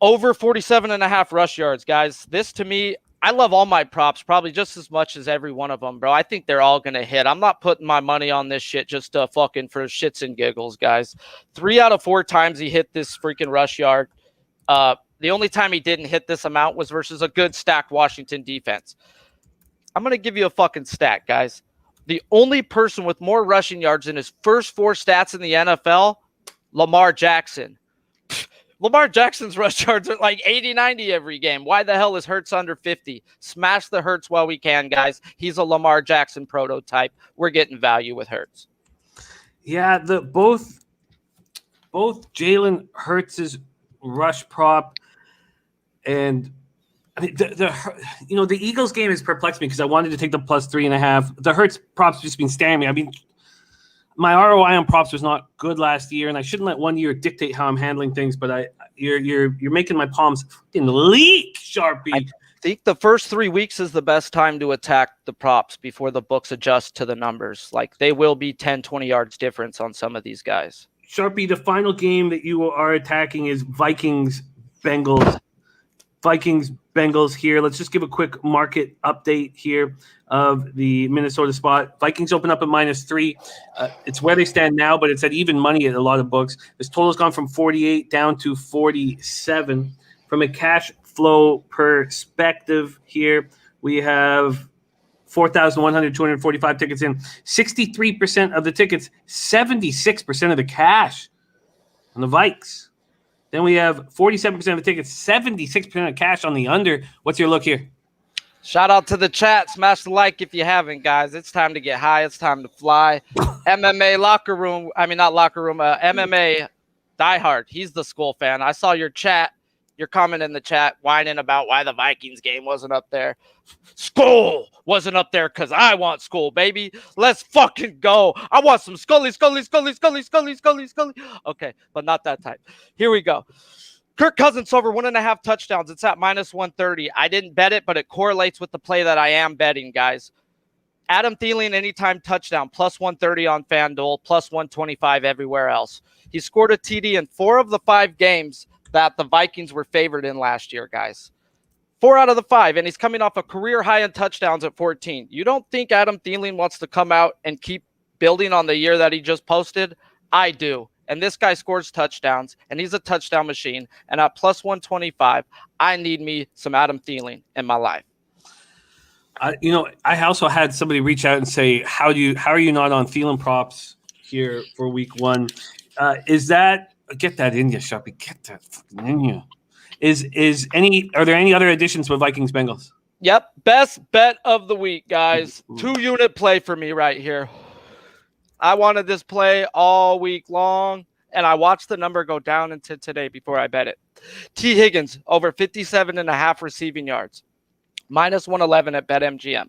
Over 47.5 rush yards, guys. This to me, I love all my props probably just as much as every one of them, bro. I think they're all going to hit. I'm not putting my money on this shit just fucking for shits and giggles, guys. 3 out of 4 times he hit this freaking rush yard. The only time he didn't hit this amount was versus a good stacked Washington defense. I'm going to give you a fucking stat, guys. The only person with more rushing yards in his first 4 stats in the NFL, Lamar Jackson. Lamar Jackson's rush yards are like 80, 90 every game. Why the hell is Hurts under 50? Smash the Hurts while we can, guys. He's a Lamar Jackson prototype. We're getting value with Hurts. Yeah, both Jalen Hurts' rush prop and I mean, the Eagles game has perplexed me because I wanted to take the plus 3.5. The Hurts props just been staring me. I mean, my ROI on props was not good last year, and I shouldn't let one year dictate how I'm handling things. But you're making my palms fucking leak, Sharpie. I think the first 3 weeks is the best time to attack the props before the books adjust to the numbers. Like they will be 10, 20 yards difference on some of these guys. Sharpie, the final game that you are attacking is Vikings-Bengals. Vikings-Bengals here. Let's just give a quick market update here of the Minnesota spot. Vikings open up at -3. It's where they stand now, but it's at even money at a lot of books. This total's gone from 48 down to 47. From a cash flow perspective here, we have 4,245 tickets in. 63% of the tickets, 76% of the cash on the Vikes. Then we have 47% of the tickets, 76% of cash on the under. What's your look here? Shout out to the chat. Smash the like if you haven't, guys. It's time to get high. It's time to fly. MMA locker room. I mean, not locker room. MMA diehard. He's the Skull fan. I saw your chat, your comment in the chat, whining about why the Vikings game wasn't up there. Skull wasn't up there because I want Skull, baby. Let's fucking go. I want some Scully. Okay, but not that type. Here we go. Kirk Cousins over 1.5 touchdowns. It's at minus 130. I didn't bet it, but it correlates with the play that I am betting, guys. Adam Thielen, anytime touchdown, plus 130 on FanDuel, plus 125 everywhere else. He scored a TD in 4 of the 5 games that the Vikings were favored in last year, guys. 4 out of the 5, and he's coming off a career high in touchdowns at 14. You don't think Adam Thielen wants to come out and keep building on the year that he just posted? I do. And this guy scores touchdowns, and he's a touchdown machine. And at plus 125, I need me some Adam Thielen in my life. I also had somebody reach out and say, how are you not on Thielen props here for week 1? Is that get that in you, Sharpie? Get that fucking in you. Are there any other additions with Vikings Bengals? Yep, best bet of the week, guys. 2-unit play for me right here. I wanted this play all week long, and I watched the number go down into today before I bet it. T. Higgins, over 57.5 receiving yards, minus 111 at BetMGM.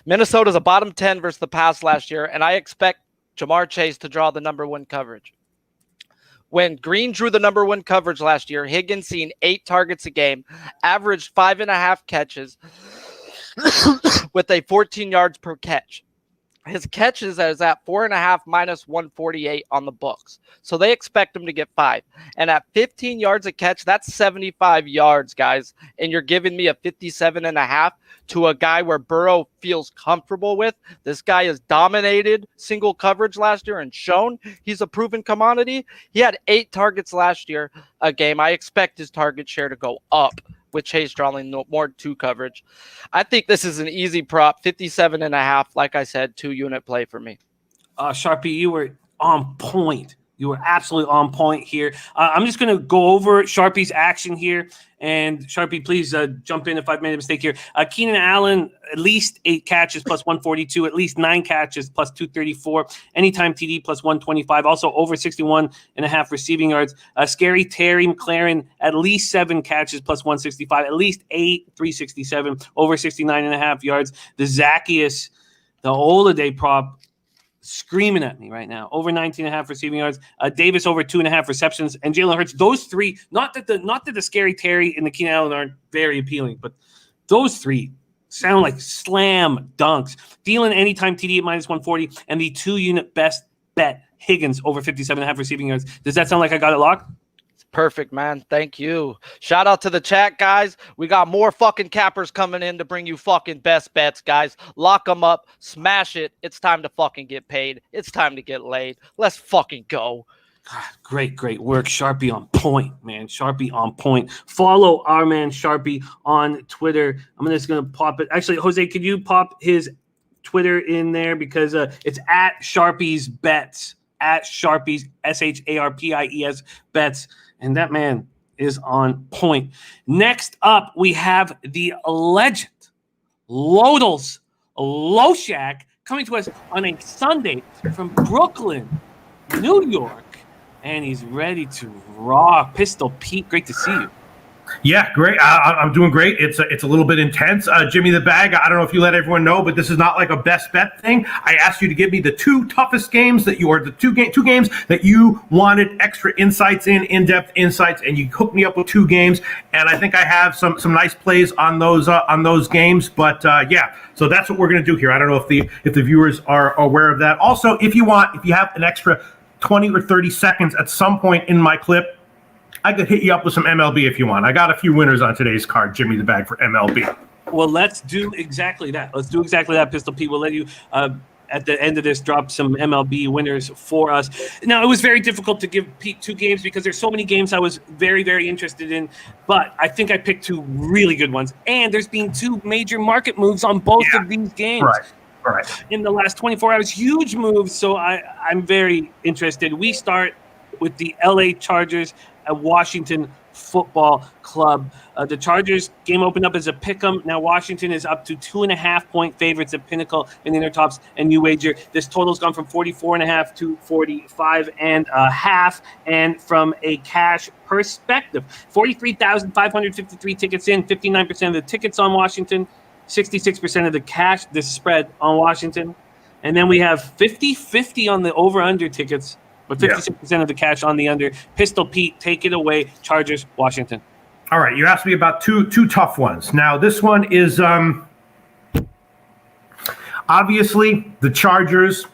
Minnesota's a bottom 10 versus the pass last year, and I expect Jamar Chase to draw the number 1 coverage. When Green drew the number 1 coverage last year, Higgins seen 8 targets a game, averaged 5.5 catches with a 14 yards per catch. His catches is at 4.5 minus 148 on the books. So they expect him to get 5. And at 15 yards a catch, that's 75 yards, guys. And you're giving me a 57.5 to a guy where Burrow feels comfortable with. This guy has dominated single coverage last year and shown he's a proven commodity. He had 8 targets last year a game. I expect his target share to go up with Chase drawing more 2 coverage. I think this is an easy prop, 57.5. Like I said, 2-unit play for me. Sharpie, you were on point. You were absolutely on point here. I'm just going to go over Sharpie's action here. And Sharpie, please jump in if I've made a mistake here. Keenan Allen, at least 8 catches plus 142, at least 9 catches plus 234, anytime TD plus 125, also over 61.5 receiving yards. Scary Terry McLaurin, at least 7 catches plus 165, at least 8, 367, over 69.5 yards. The Zacchaeus, the Holiday prop, screaming at me right now. Over 19.5 receiving yards. Davis over 2.5 receptions, and Jalen Hurts. Those 3, not that the Scary Terry and the Keenan Allen aren't very appealing, but those 3 sound like slam dunks. Thielen anytime TD at minus 140, and the 2-unit best bet Higgins over 57.5 receiving yards. Does that sound like I got it locked? Perfect, man. Thank you. Shout out to the chat, guys. We got more fucking cappers coming in to bring you fucking best bets, guys. Lock them up. Smash it. It's time to fucking get paid. It's time to get laid. Let's fucking go. God, great work. Sharpie on point, man. Sharpie on point. Follow our man Sharpie on Twitter. I'm just going to pop it. Actually, Jose, could you pop his Twitter in there? Because it's at Sharpie's Bets. At Sharpie's, SHARPIES Bets. And that man is on point. Next up, we have the legend, Lodels Loshak, coming to us on a Sunday from Brooklyn, New York. And he's ready to rock. Pistol Pete, great to see you. Yeah, great. I'm doing great. It's a little bit intense. Jimmy the Bag, I don't know if you let everyone know, but this is not like a best bet thing. I asked you to give me the 2 toughest games the 2 games that you wanted extra insights in-depth insights, and you hooked me up with 2 games, and I think I have some nice plays on those games. But yeah, so that's what we're going to do here. I don't know if the viewers are aware of that. Also, if you have an extra 20 or 30 seconds at some point in my clip, I could hit you up with some MLB if you want. I got a few winners on today's card, Jimmy the Bag for MLB. Well, let's do exactly that. Pistol Pete. We'll let you, at the end of this, drop some MLB winners for us. Now, it was very difficult to give Pete 2 games because there's so many games I was very, very interested in. But I think I picked 2 really good ones. And there's been 2 major market moves on both of these games. Right. In the last 24 hours, huge moves. So I'm very interested. We start with the LA Chargers at Washington Football Club. The Chargers game opened up as a pick'em. Now Washington is up to 2.5-point favorites at Pinnacle and Intertops and New Wager. This total's gone from 44.5 to 45.5. And from a cash perspective, 43,553 tickets in, 59% of the tickets on Washington, 66% of the cash, this spread on Washington. And then we have 50-50 on the over-under tickets, but 56% of the cash on the under. Pistol Pete, take it away. Chargers, Washington. All right, you asked me about two tough ones. Now, this one is obviously the Chargers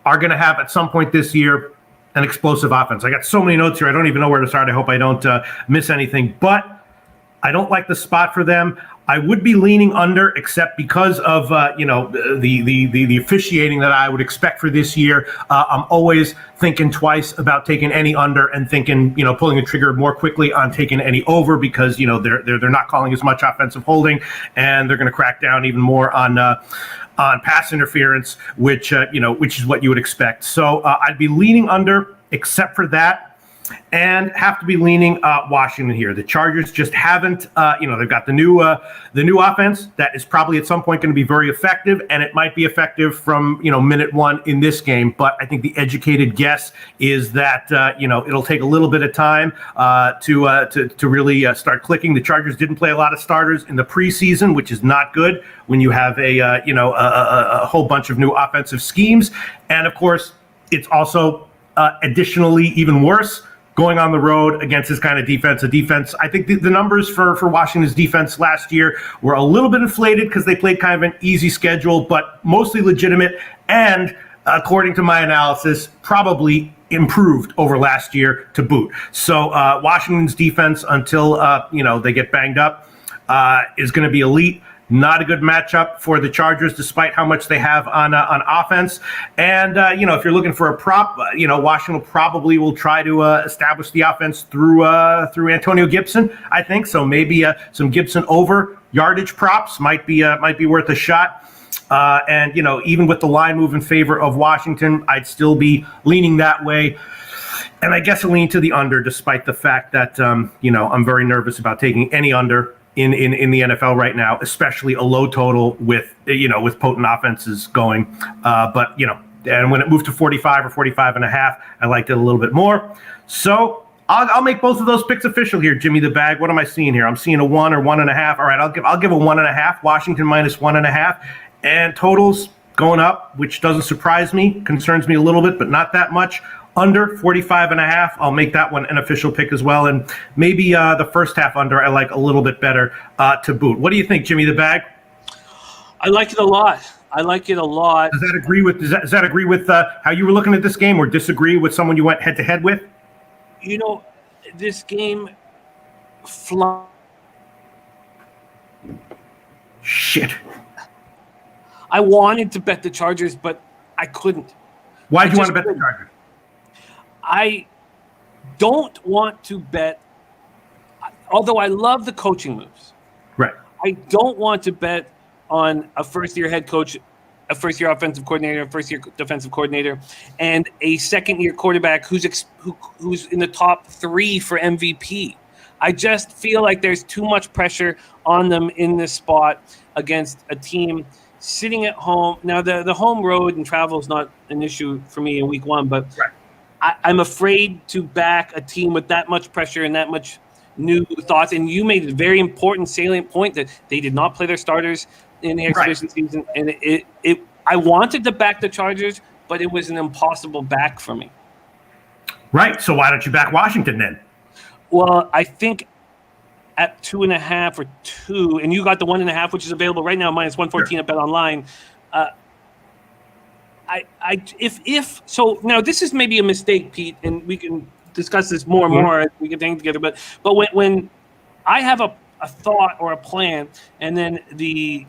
are going to have at some point this year an explosive offense. I got so many notes here, I don't even know where to start. I hope I don't miss anything, but I don't like the spot for them. I would be leaning under, except because of the officiating that I would expect for this year. I'm always thinking twice about taking any under and thinking, pulling the trigger more quickly on taking any over, because they're not calling as much offensive holding, and they're going to crack down even more on pass interference, which is what you would expect. So I'd be leaning under, except for that. And have to be leaning Washington here. The Chargers just haven't, they've got the new offense that is probably at some point going to be very effective, and it might be effective from minute one in this game. But I think the educated guess is that it'll take a little bit of time to really start clicking. The Chargers didn't play a lot of starters in the preseason, which is not good when you have a whole bunch of new offensive schemes, and of course it's also additionally even worse going on the road against this kind of defense. A defense, I think the numbers for Washington's defense last year were a little bit inflated because they played kind of an easy schedule, but mostly legitimate, and according to my analysis, probably improved over last year to boot. So Washington's defense, until they get banged up, is going to be elite. Not a good matchup for the Chargers, despite how much they have on offense. And, if you're looking for a prop, Washington probably will try to establish the offense through Antonio Gibson, I think. So maybe some Gibson over yardage props might be worth a shot. And, even with the line move in favor of Washington, I'd still be leaning that way. And I guess I lean to the under, despite the fact that, I'm very nervous about taking any under in the NFL right now, especially a low total with potent offenses going. But and when it moved to 45 or 45.5, I liked it a little bit more. So I'll make both of those picks official here, Jimmy the Bag. What am I seeing here? I'm seeing a 1 or 1.5. All right, I'll give a 1.5. Washington minus 1.5, and totals going up, which doesn't surprise me, concerns me a little bit, but not that much. Under 45.5, I'll make that one an official pick as well. And maybe the first half under I like a little bit better to boot. What do you think, Jimmy the Bag? I like it a lot. Does that agree with how you were looking at this game, or disagree with someone you went head-to-head with? This game Shit. I wanted to bet the Chargers, but I couldn't. Why did you want to bet the Chargers? I don't want to bet, although I love the coaching moves. Right. I don't want to bet on a first-year head coach, a first-year offensive coordinator, a first-year defensive coordinator, and a second-year quarterback who's in the top 3 for MVP. I just feel like there's too much pressure on them in this spot against a team sitting at home. Now, the home road and travel is not an issue for me in week 1, but right. I'm afraid to back a team with that much pressure and that much new thoughts. And you made a very important, salient point that they did not play their starters in the exhibition season. And I wanted to back the Chargers, but it was an impossible back for me. Right. So why don't you back Washington then? Well, I think at 2.5 or 2, and you got the 1.5, which is available right now, minus 114 at Bet Online. So now this is maybe a mistake, Pete, and we can discuss this more and more as we get things together. But when I have a thought or a plan, and then the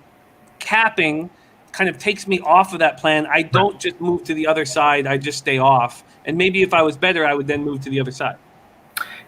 capping kind of takes me off of that plan, I don't just move to the other side. I just stay off. And maybe if I was better, I would then move to the other side.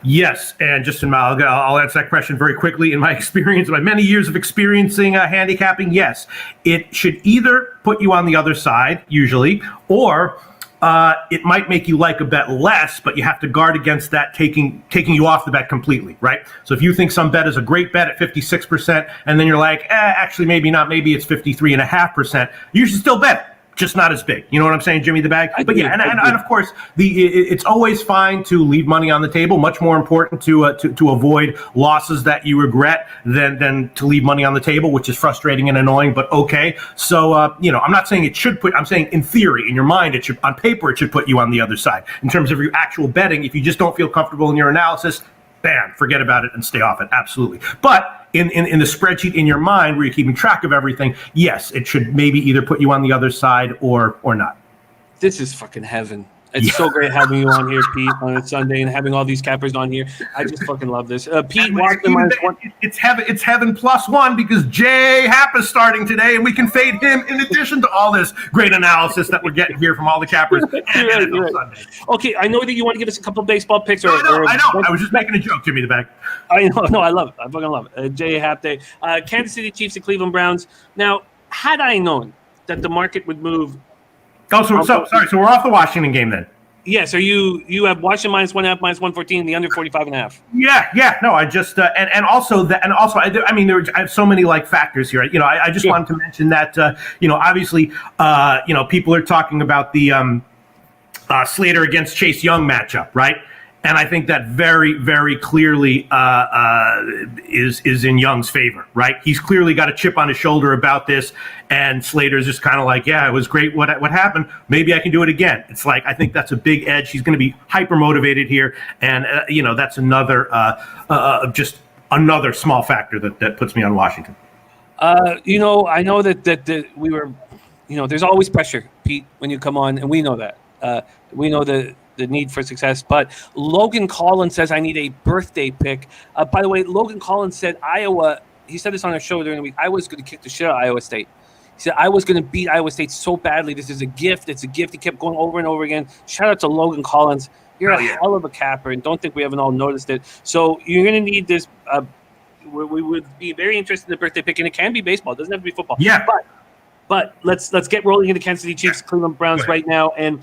Yes, and just I'll answer that question very quickly. In my experience, my many years of experiencing handicapping, yes, it should either put you on the other side, usually, or it might make you like a bet less, but you have to guard against that taking you off the bet completely, right? So if you think some bet is a great bet at 56%, and then you're like, actually maybe not, maybe it's 53.5%, you should still bet it. Just not as big. You know what I'm saying, Jimmy the Bag? But yeah, and of course, it's always fine to leave money on the table. Much more important to avoid losses that you regret than to leave money on the table, which is frustrating and annoying, but okay. So, I'm not saying it should I'm saying in theory, in your mind, it should, on paper, it should put you on the other side. In terms of your actual betting, if you just don't feel comfortable in your analysis, bam, forget about it and stay off it. Absolutely. But in the spreadsheet in your mind where you're keeping track of everything, yes, it should maybe either put you on the other side or not. This is fucking heaven. It's so great having you on here, Pete, on a Sunday, and having all these cappers on here. I just fucking love this. Pete, it's heaven +1 because Jay Happ is starting today, and we can fade him in addition to all this great analysis that we're getting here from all the cappers. Right. Sunday. Okay, I know that you want to give us a couple of baseball picks. I know. I was just making a joke, Jimmy the Bag. I know. No, I love it. I fucking love it. Jay Happ Day. Kansas City Chiefs and Cleveland Browns. Now, had I known that the market would move. Oh, so we're off the Washington game then. Yes, are you have Washington -1.5, -114, the under 45.5. Yeah. No, I just and also I have so many like factors here. I just wanted to mention that obviously people are talking about the Slater against Chase Young matchup, right? And I think that very, very clearly is in Young's favor, right? He's clearly got a chip on his shoulder about this, and Slater's just kind of like, yeah, it was great what happened. Maybe I can do it again. It's like I think that's a big edge. He's going to be hyper motivated here, and that's another just another small factor that puts me on Washington. I know that we were, there's always pressure, Pete, when you come on, and we know that. We know the need for success, but Logan Collins says I need a birthday pick. By the way, Logan Collins said Iowa, he said this on our show during the week, I was going to kick the shit out of Iowa State. He said I was going to beat Iowa State so badly. This is a gift. It's a gift. He kept going over and over again. Shout out to Logan Collins. You're a hell of a capper, and don't think we haven't all noticed it. So you're going to need this. We would be very interested in the birthday pick, and it can be baseball. It doesn't have to be football. Yeah. But let's get rolling into Kansas City Chiefs, Cleveland Browns right now. And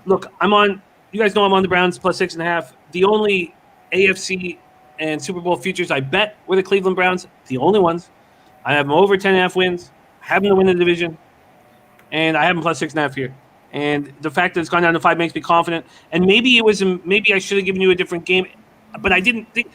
look, you guys know I'm on the Browns +6.5. The only AFC and Super Bowl futures I bet were the Cleveland Browns. The only ones. I have them over 10.5 wins. I have them to win the division. And I have them +6.5 here. And the fact that it's gone down to 5 makes me confident. And maybe I should have given you a different game, but I didn't think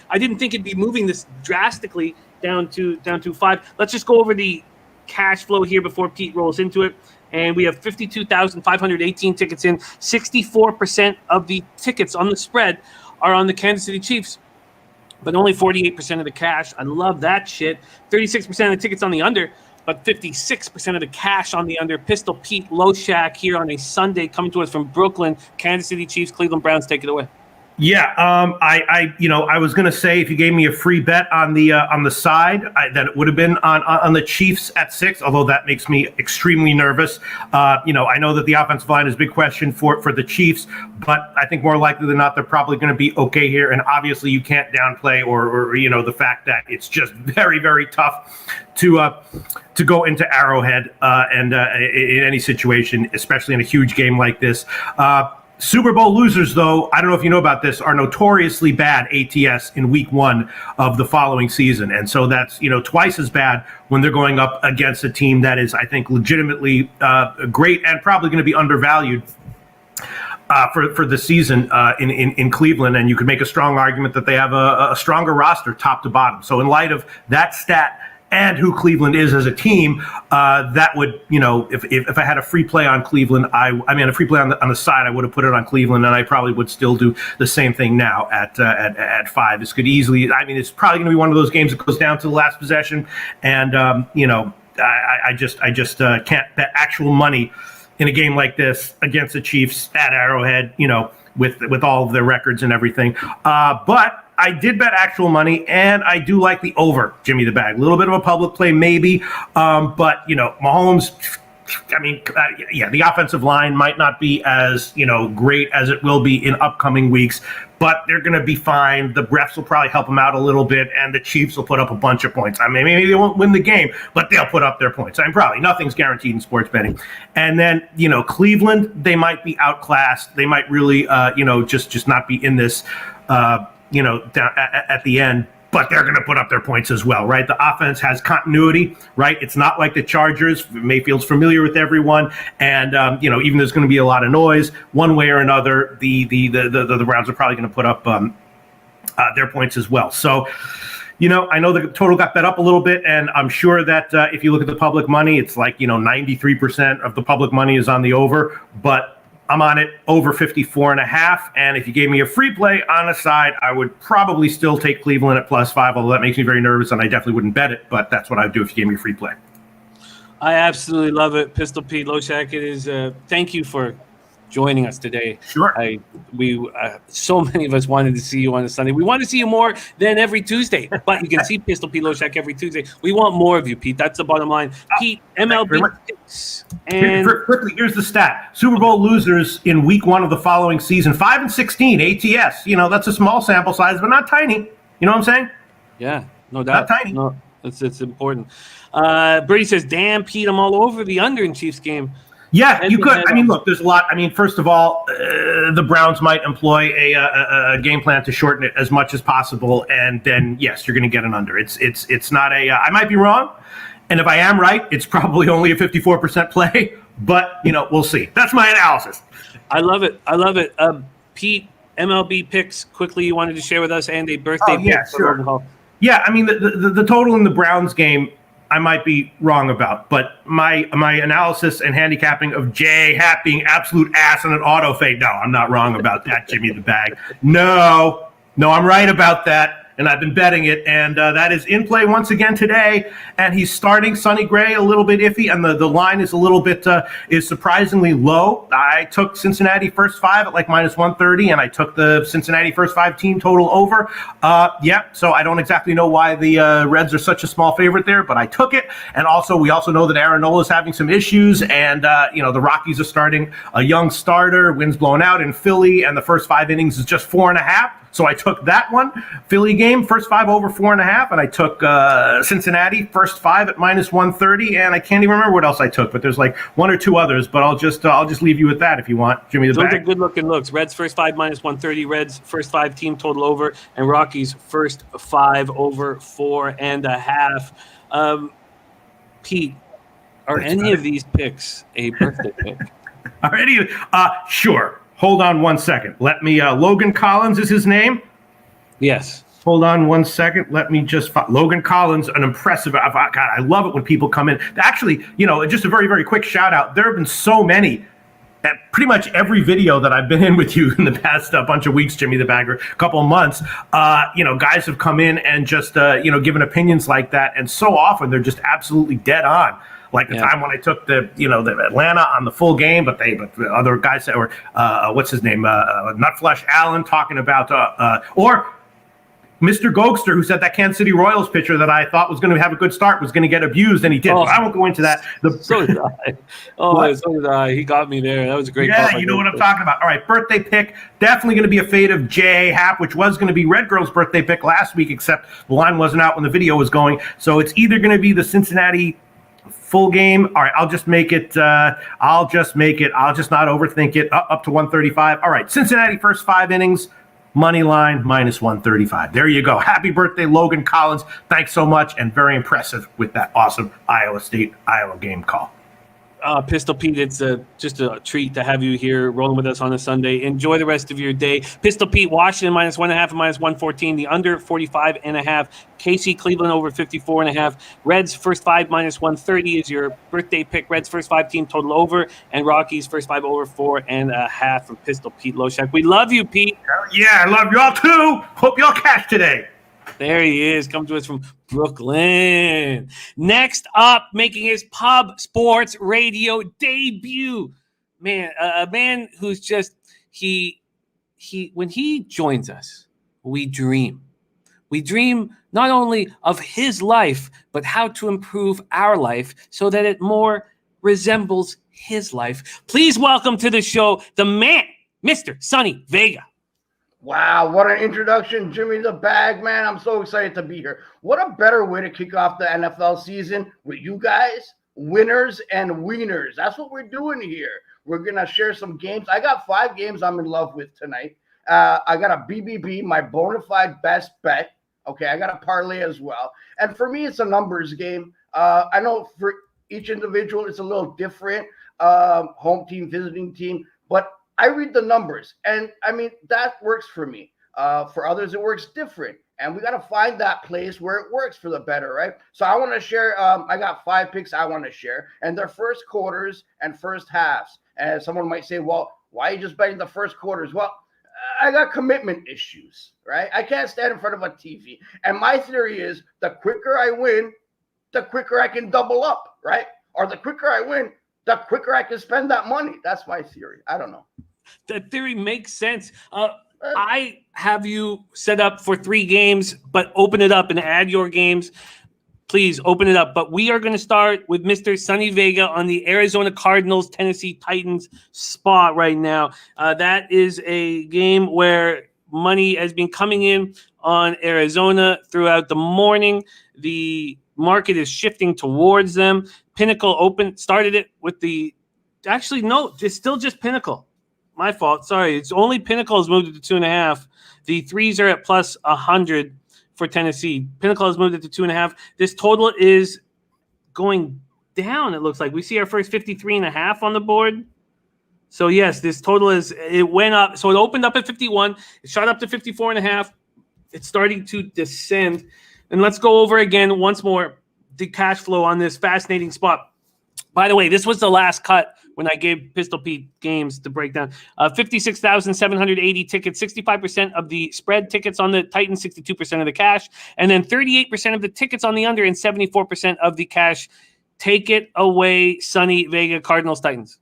it'd be moving this drastically down to 5. Let's just go over the cash flow here before Pete rolls into it. And we have 52,518 tickets in. 64% of the tickets on the spread are on the Kansas City Chiefs, but only 48% of the cash. I love that shit. 36% of the tickets on the under, but 56% of the cash on the under. Pistol Pete Loshak here on a Sunday, coming to us from Brooklyn. Kansas City Chiefs, Cleveland Browns, take it away. Yeah, I was gonna say if you gave me a free bet on the side, then it would have been on the Chiefs at 6. Although that makes me extremely nervous. I know that the offensive line is a big question for the Chiefs, but I think more likely than not they're probably going to be okay here. And obviously you can't downplay or the fact that it's just very, very tough to go into Arrowhead and in any situation, especially in a huge game like this. Super Bowl losers, though, I don't know if you know about this, are notoriously bad ATS in week 1 of the following season. And so that's, twice as bad when they're going up against a team that is, I think, legitimately great and probably going to be undervalued for the season in Cleveland. And you could make a strong argument that they have a stronger roster top to bottom. So in light of that stat and who Cleveland is as a team, that would, if I had a free play on Cleveland, a free play on the side, I would have put it on Cleveland, and I probably would still do the same thing now at 5. This could easily, it's probably going to be one of those games that goes down to the last possession, and I just can't bet actual money in a game like this against the Chiefs at Arrowhead, with all of their records and everything, but I did bet actual money, and I do like the over, Jimmy the Bag. A little bit of a public play, maybe. But, Mahomes I mean, yeah, the offensive line might not be as, great as it will be in upcoming weeks, but they're going to be fine. The refs will probably help them out a little bit, and the Chiefs will put up a bunch of points. I mean, maybe they won't win the game, but they'll put up their points. I mean, probably nothing's guaranteed in sports betting. And then, Cleveland, they might be outclassed. They might really, just not be in this, down at the end. But they're going to put up their points as well, right? The offense has continuity, right? It's not like the Chargers. Mayfield's familiar with everyone, and even there's going to be a lot of noise one way or another. The Browns are probably going to put up their points as well. So, I know the total got bet up a little bit, and I'm sure that if you look at the public money, it's like 93% of the public money is on the over, but I'm on it over 54.5. And if you gave me a free play on a side, I would probably still take Cleveland at +5, although that makes me very nervous and I definitely wouldn't bet it, but that's what I'd do if you gave me a free play. I absolutely love it. Pistol Pete Loshak, it is, thank you for joining us today. Sure. So many of us wanted to see you on a Sunday. We want to see you more than every Tuesday, but you can see Pistol Pete Loshak every Tuesday. We want more of you, Pete. That's the bottom line. Pete, MLB Picks. And quickly, here's the stat. Super Bowl losers in week 1 of the following season, 5-16 ATS. That's a small sample size, but not tiny. You know what I'm saying? Yeah, no doubt. Not tiny. No, it's important. Brady says, damn, Pete, I'm all over the under in Chiefs game. Yeah, you could. I mean, look, there's a lot. I mean, first of all, the Browns might employ a game plan to shorten it as much as possible, and then yes, you're going to get an under. It's not a. I might be wrong, and if I am right, it's probably only a 54% play. But we'll see. That's my analysis. I love it. Pete, MLB Picks. Quickly, you wanted to share with us and a birthday. Yeah, sure. Yeah, I mean the total in the Browns game, I might be wrong about, but my analysis and handicapping of J Happ being absolute ass and an auto fade. No, I'm not wrong about that, Jimmy the Bag. No, I'm right about that. And I've been betting it, and that is in play once again today. And he's starting Sonny Gray a little bit iffy, and the line is a little bit is surprisingly low. I took Cincinnati first 5 at like -130, and I took the Cincinnati first 5 team total over. So I don't exactly know why the Reds are such a small favorite there, but I took it. And also, we also know that Aaron Nola is having some issues, and the Rockies are starting a young starter. Wind's blown out in Philly, and the first 5 innings is just 4.5. So I took that one. Philly game, first 5 over 4.5, and I took Cincinnati, first 5 at -130, and I can't even remember what else I took, but there's like 1 or 2 others, but I'll just leave you with that if you want. Jimmy the Bag. Those are good-looking looks. Reds first 5 -130, Reds first 5 team total over, and Rockies first 5 over 4.5. Pete, are any of these picks a birthday pick? Already? Sure. Hold on 1 second. Let me, Logan Collins is his name? Yes. Hold on 1 second. Let me just, Logan Collins, an impressive, God, I love it when people come in. Actually, just a very, very quick shout out. There have been so many, at pretty much every video that I've been in with you in the past bunch of weeks, Jimmy the Bagger, a couple of months, guys have come in and just, given opinions like that. And so often they're just absolutely dead on. Like the time when I took the Atlanta on the full game, but the other guys that were, what's his name, Nutflesh Allen talking about, or Mr. Gokster, who said that Kansas City Royals pitcher that I thought was going to have a good start was going to get abused, and he did. But I won't go into that. So did I. So did I. He got me there. That was a great call. Yeah, you know what I'm talking about. All right, birthday pick. Definitely going to be a fade of J Happ, which was going to be Red Girl's birthday pick last week, except the line wasn't out when the video was going. So it's either going to be the Cincinnati full game. All right, I'll just make it. I'll just not overthink it. Up to 135. All right, Cincinnati first 5 innings, money line -135. There you go. Happy birthday, Logan Collins. Thanks so much, and very impressive with that awesome Iowa game call. Pistol Pete, it's just a treat to have you here rolling with us on a Sunday. Enjoy the rest of your day. Pistol Pete, Washington -1.5 and -114. The under 45.5. KC Cleveland over 54.5. Reds first 5 -130 is your birthday pick. Reds first 5 team total over, and Rockies first 5 over 4.5 from Pistol Pete Loshak. We love you, Pete. Yeah, I love y'all too. Hope y'all cash today. There he is, coming to us from Brooklyn. Next up, making his pub sports radio debut, a man who's just he when he joins us, we dream. We dream not only of his life, but how to improve our life so that it more resembles his life. Please welcome to the show the man, Mr. Sonny Vega. Wow, what an introduction, Jimmy the Bag, man. I'm so excited to be here. What a better way to kick off the NFL season with you guys, winners and wieners. That's what we're doing here. We're going to share some games. I got 5 games I'm in love with tonight. I got a BBB, my bona fide best bet. Okay, I got a parlay as well. And for me, it's a numbers game. I know for each individual, it's a little different, home team, visiting team, but I read the numbers, and I mean, that works for me. For others, it works different, and we got to find that place where it works for the better, right? So I want to share, I got 5 picks I want to share, and they're first quarters and first halves. And someone might say, well, why are you just betting the first quarters? Well, I got commitment issues, right? I can't stand in front of a TV. And my theory is the quicker I win, the quicker I can double up, right? Or the quicker I win, the quicker I can spend that money. That's my theory. I don't know. That theory makes sense. I have you set up for 3 games, but open it up and add your games. Please open it up. But we are going to start with Mr. Sonny Vega on the Arizona Cardinals, Tennessee Titans spot right now. That is a game where money has been coming in on Arizona throughout the morning. The market is shifting towards them. Pinnacle started it with the – actually, no, it's still just Pinnacle. My fault. Sorry. It's only Pinnacle has moved it to 2.5. The 3s are at plus 100 for Tennessee. Pinnacle has moved it to 2.5. This total is going down, it looks like. We see our first 53.5 on the board. So, yes, this total it went up. So, it opened up at 51. It shot up to 54.5. It's starting to descend. And let's go over again once more the cash flow on this fascinating spot. By the way, this was the last cut when I gave Pistol Pete games to break down. 56,780 tickets, 65% of the spread tickets on the Titans, 62% of the cash, and then 38% of the tickets on the under and 74% of the cash. Take it away, Sonny Vega, Cardinals, Titans.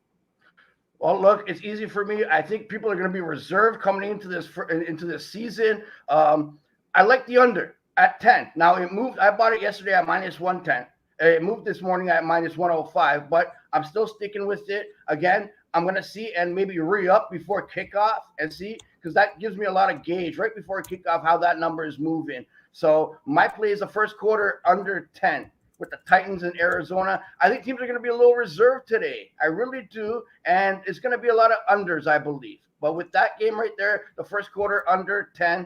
Well, look, it's easy for me. I think people are going to be reserved coming into this season. I like the under at 10. Now, it moved. I bought it yesterday at minus 110. It moved this morning at minus 105, but I'm still sticking with it. Again, I'm going to see and maybe re-up before kickoff and see, because that gives me a lot of gauge right before kickoff how that number is moving. So my play is the first quarter under 10 with the Titans in Arizona. I think teams are going to be a little reserved today. I really do, and it's going to be a lot of unders, I believe. But with that game right there, the first quarter under 10,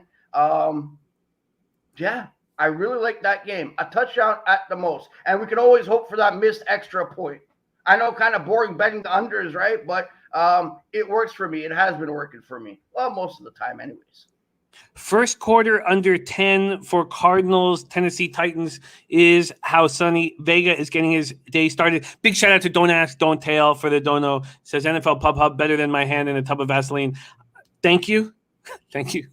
yeah. I really like that game. A touchdown at the most. And we can always hope for that missed extra point. I know kind of boring betting the unders, right? But it works for me. It has been working for me. Well, most of the time anyways. First quarter under 10 for Cardinals, Tennessee Titans is how Sonny Vega is getting his day started. Big shout out to Don't Ask, Don't Tell for the dono. Says NFL Pub Hub better than my hand in a tub of Vaseline. Thank you. Thank you.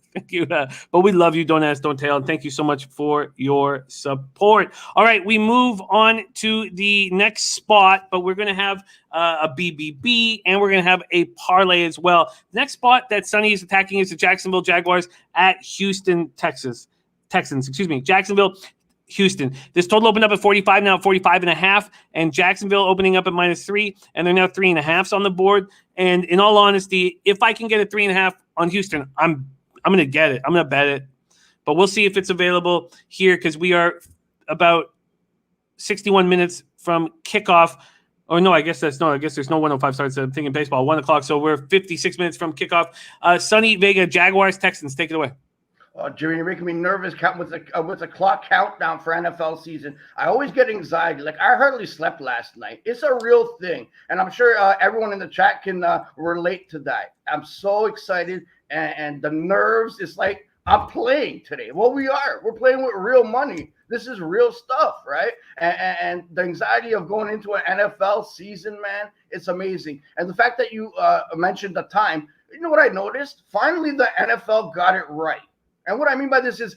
But we love you, Don't Ask, Don't Tell. And thank you so much for your support. All right, we move on to the next spot, but we're going to have a BBB and we're going to have a parlay as well. The next spot that Sonny is attacking is the Jacksonville Jaguars at Houston, Texans. Jacksonville, Houston. This total opened up at 45, now at 45.5, and Jacksonville opening up at -3, and they're now 3.5s on the board. And in all honesty, if I can get a 3.5 on Houston, I'm going to get it. I'm going to bet it. But we'll see if it's available here because we are about 61 minutes from kickoff. Oh, no, I guess there's no 105 starts. I'm thinking baseball, 1 o'clock. So we're 56 minutes from kickoff. Sonny Vega, Jaguars, Texans. Take it away. Jimmy, you're making me nervous with the clock countdown for NFL season. I always get anxiety. Like, I hardly slept last night. It's a real thing. And I'm sure everyone in the chat can relate to that. I'm so excited. And the nerves, it's like I'm playing today. Well, we are. We're playing with real money. This is real stuff, right? And the anxiety of going into an NFL season, man, it's amazing. And the fact that you mentioned the time, you know what I noticed? Finally, the NFL got it right. And what I mean by this is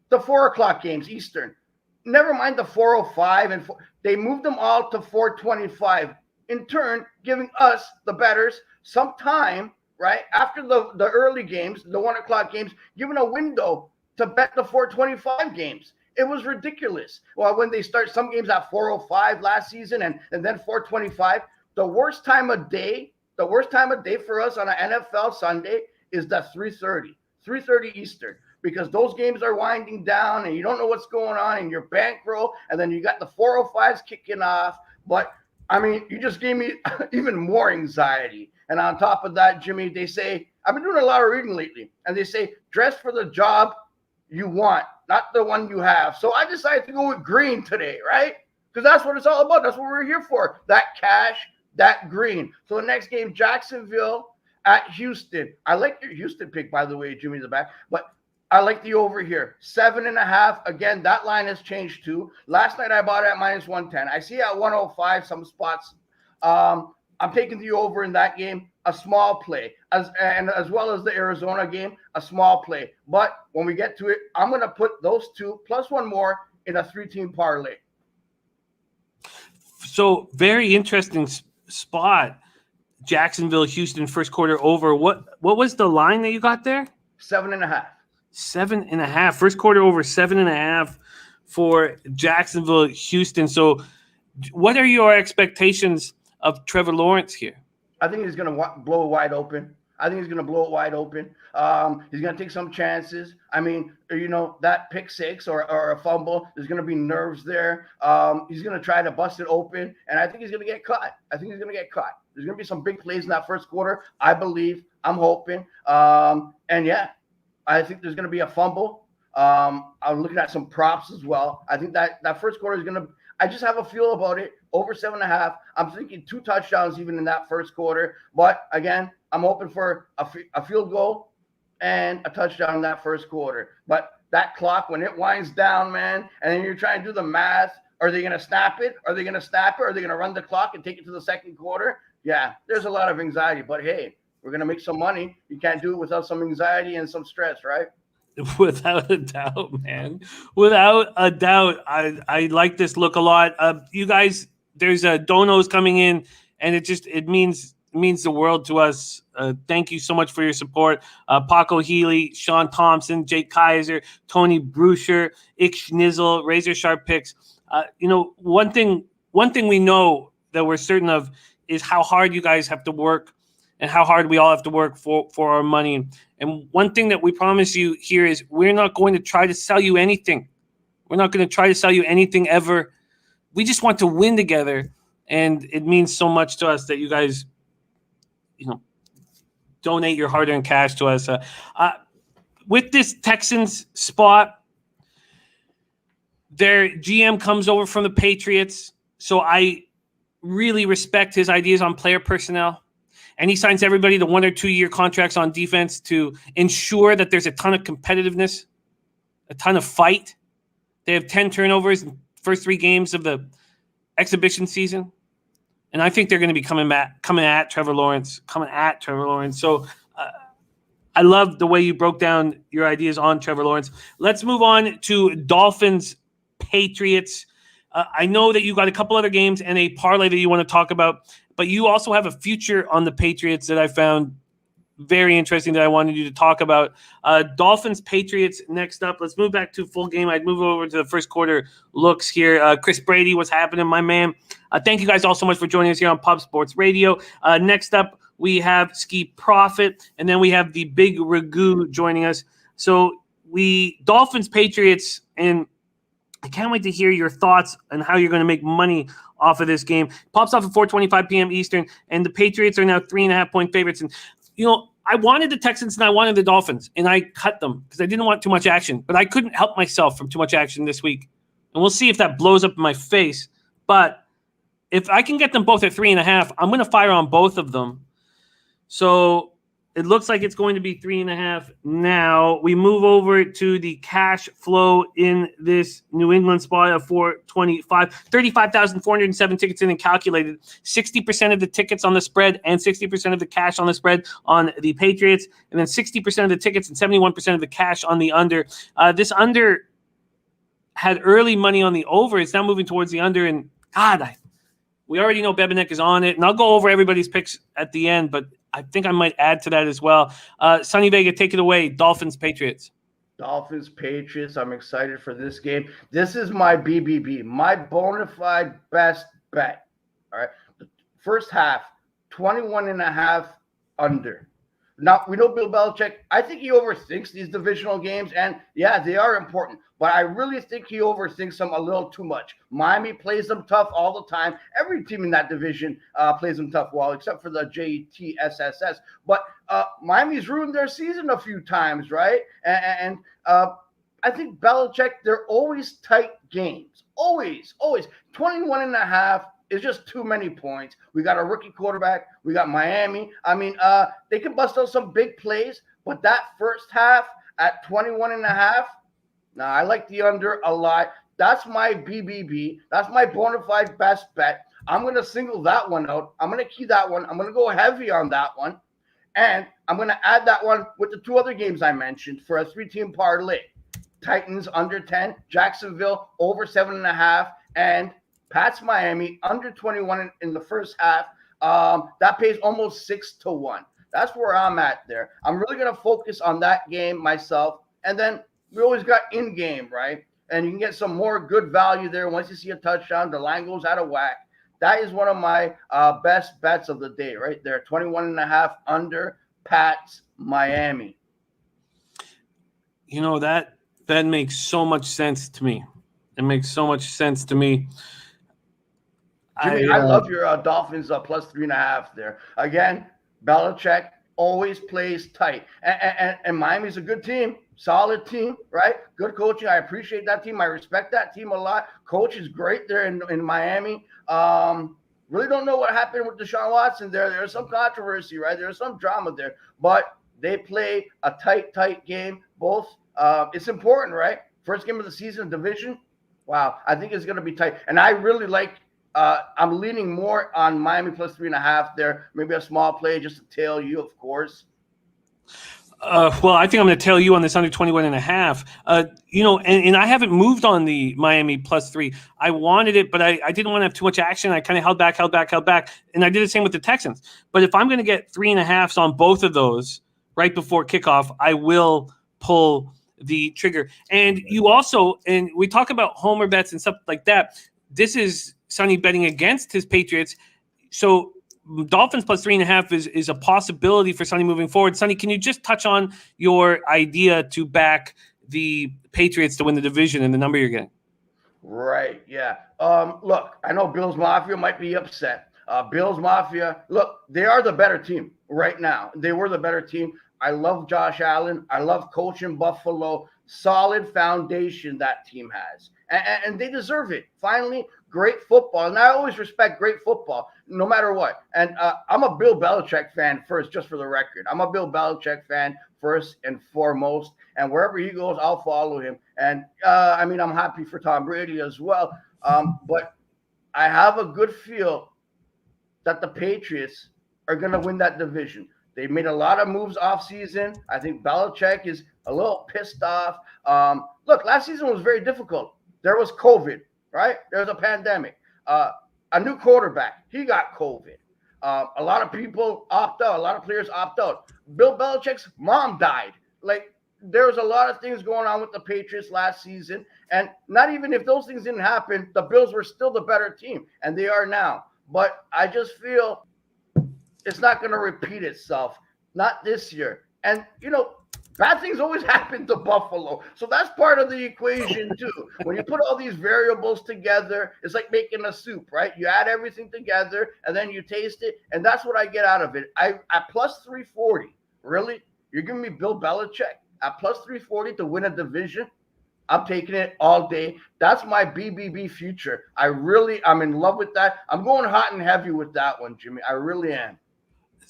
the 4 o'clock games, Eastern. Never mind the 4:05, they moved them all to 4:25. In turn, giving us, the bettors, some time, right, after the early games, the 1 o'clock games, giving a window to bet the 4:25 games. It was ridiculous. Well, when they start some games at 4:05 last season and then 4:25, the worst time of day for us on an NFL Sunday is the 3:30 Eastern, because those games are winding down and you don't know what's going on in your bankroll, and then you got the 4:05s kicking off. But I mean, you just gave me even more anxiety. And on top of that, Jimmy, they say, I've been doing a lot of reading lately, and they say dress for the job you want, not the one you have. So I decided to go with green today, right? Because that's what it's all about. That's what we're here for. That cash, that green. So the next game, Jacksonville at Houston. I like your Houston pick, by the way, Jimmy the back, but I like the over here. 7.5. Again, that line has changed too. Last night I bought it at -110. I see it at 105 some spots. I'm taking the over in that game, a small play, as well as the Arizona game, a small play. But when we get to it, I'm going to put those two plus one more in a 3-team parlay. So very interesting spot. Jacksonville, Houston, first quarter over. What was the line that you got there? 7.5. 7.5. First quarter over 7.5 for Jacksonville, Houston. So what are your expectations of Trevor Lawrence here? I think he's going to blow it wide open. He's going to take some chances. I mean, that pick six or a fumble, there's going to be nerves there. He's going to try to bust it open, and I think he's going to get caught. There's going to be some big plays in that first quarter, I believe. I'm hoping. And yeah, I think there's going to be a fumble. I'm looking at some props as well. I think that first quarter is going to – I just have a feel about it. Over 7.5. I'm thinking 2 touchdowns even in that first quarter. But again, I'm hoping for a field goal and a touchdown in that first quarter. But that clock, when it winds down, man, and then you're trying to do the math, are they going to snap it? Are they going to run the clock and take it to the second quarter? Yeah, there's a lot of anxiety. But hey, we're going to make some money. You can't do it without some anxiety and some stress, right? Without a doubt, man. Without a doubt. I like this look a lot. You guys, there's a donos coming in, and it means the world to us. Thank you so much for your support. Paco Healy, Sean Thompson, Jake Kaiser, Tony Bruscher, Ik Schnizzle, Razor Sharp Picks. One thing we know that we're certain of is how hard you guys have to work and how hard we all have to work for our money. And one thing that we promise you here is we're not going to try to sell you anything. We're not going to try to sell you anything ever. We just want to win together. And it means so much to us that you guys, donate your hard-earned cash to us. With this Texans spot, their GM comes over from the Patriots. So I really respect his ideas on player personnel. And he signs everybody to 1 or 2 year contracts on defense to ensure that there's a ton of competitiveness, a ton of fight. They have 10 turnovers in the first 3 games of the exhibition season. And I think they're going to be coming at Trevor Lawrence. So I love the way you broke down your ideas on Trevor Lawrence. Let's move on to Dolphins, Patriots. I know that you got a couple other games and a parlay that you want to talk about, but you also have a future on the Patriots that I found very interesting that I wanted you to talk about. Dolphins, Patriots next up. Let's move back to full game. I'd move over to the first quarter looks here. Chris Brady, what's happening, my man? Thank you guys all so much for joining us here on Pub Sports Radio. Next up, we have Ski Profit, and then we have the Big Ragu joining us. So Dolphins, Patriots, and I can't wait to hear your thoughts on how you're going to make money off of this game. Pops off at 4:25 p.m. Eastern, and the Patriots are now 3.5-point favorites. And, I wanted the Texans and I wanted the Dolphins, and I cut them because I didn't want too much action. But I couldn't help myself from too much action this week. And we'll see if that blows up in my face. But if I can get them both at 3.5, I'm going to fire on both of them. So it looks like it's going to be 3.5 now. We move over to the cash flow in this New England spot of 425. 35,407 tickets in and calculated. 60% of the tickets on the spread and 60% of the cash on the spread on the Patriots. And then 60% of the tickets and 71% of the cash on the under. This under had early money on the over. It's now moving towards the under. And God, we already know Bebenek is on it. And I'll go over everybody's picks at the end, but I think I might add to that as well. Sonny Vega, take it away. Dolphins, Patriots. Dolphins, Patriots. I'm excited for this game. This is my BBB, my bona fide best bet. All right. The first half, 21.5 under. Now, we know Bill Belichick. I think he overthinks these divisional games, and yeah, they are important, but I really think he overthinks them a little too much. Miami plays them tough all the time. Every team in that division plays them tough, well, except for the JTSSS. But Miami's ruined their season a few times, right? And I think Belichick, they're always tight games. Always. 21.5 is just too many points. We got a rookie quarterback. We got Miami. I mean, they can bust out some big plays, but that first half at 21.5, I like the under a lot. That's my BBB. That's my bona fide best bet. I'm going to single that one out. I'm going to key that one. I'm going to go heavy on that one. And I'm going to add that one with the two other games I mentioned for a 3-team parlay. Titans under 10, Jacksonville over 7.5, and Pats Miami under 21 in the first half. That pays almost 6-1. That's where I'm at there. I'm really going to focus on that game myself. And then we always got in-game, right? And you can get some more good value there. Once you see a touchdown, the line goes out of whack. That is one of my best bets of the day right there. 21.5 under Pats Miami. You know, that makes so much sense to me. It makes so much sense to me. Jimmy, I love your Dolphins plus 3.5 there. Again, Belichick always plays tight. And Miami's a good team, solid team, right? Good coaching. I appreciate that team. I respect that team a lot. Coach is great there in Miami. Really don't know what happened with Deshaun Watson there. There's some controversy, right? There's some drama there. But they play a tight game. Both. It's important, right? First game of the season, division. Wow. I think it's going to be tight. And I really like I'm leaning more on Miami plus 3.5 there. Maybe a small play just to tail you, of course. Well, I think I'm going to tail you on this under 21.5. You know, and I haven't moved on the Miami plus 3. I wanted it, but I didn't want to have too much action. I kind of held back. And I did the same with the Texans. But if I'm going to get 3.5s on both of those right before kickoff, I will pull the trigger. And you also, and we talk about homer bets and stuff like that. This is Sonny betting against his Patriots. So Dolphins plus 3.5 is a possibility for Sonny moving forward. Sonny, can you just touch on your idea to back the Patriots to win the division and the number you're getting? Right, yeah. Look, I know Bills Mafia might be upset. Bills Mafia, look, they are the better team right now. They were the better team. I love Josh Allen. I love coaching Buffalo. Solid foundation that team has. And they deserve it. Finally, great football. And I always respect great football, no matter what. And I'm a Bill Belichick fan first, just for the record. I'm a Bill Belichick fan first and foremost. And wherever he goes, I'll follow him. And, I mean, I'm happy for Tom Brady as well. But I have a good feel that the Patriots are going to win that division. They made a lot of moves off season. I think Belichick is a little pissed off. Look, last season was very difficult. There was COVID, right? There was a pandemic. A new quarterback, he got COVID. A lot of people opt out. A lot of players opt out. Bill Belichick's mom died. Like, there was a lot of things going on with the Patriots last season. And not even if those things didn't happen, the Bills were still the better team. And they are now. But I just feel it's not going to repeat itself. Not this year. And, you know, bad things always happen to Buffalo. So that's part of the equation, too. When you put all these variables together, it's like making a soup, right? You add everything together, and then you taste it, and that's what I get out of it. At plus 340, really? You're giving me Bill Belichick at plus 340 to win a division? I'm taking it all day. That's my BBB future. I'm in love with that. I'm going hot and heavy with that one, Jimmy. I really am.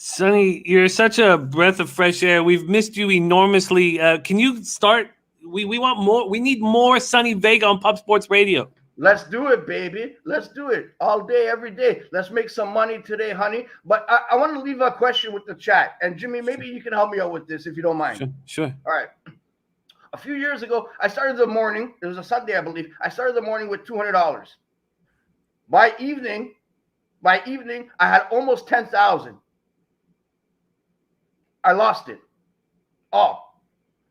Sonny, you're such a breath of fresh air. We've missed you enormously. Can you start? We want more. We need more Sonny Vega on Pub Sports Radio. Let's do it, baby. Let's do it all day, every day. Let's make some money today, honey. But I want to leave a question with the chat. And Jimmy, maybe you can help me out with this if you don't mind. Sure. All right. A few years ago, I started the morning. It was a Sunday, I believe. I started the morning with $200. By evening, I had almost 10,000. I lost it all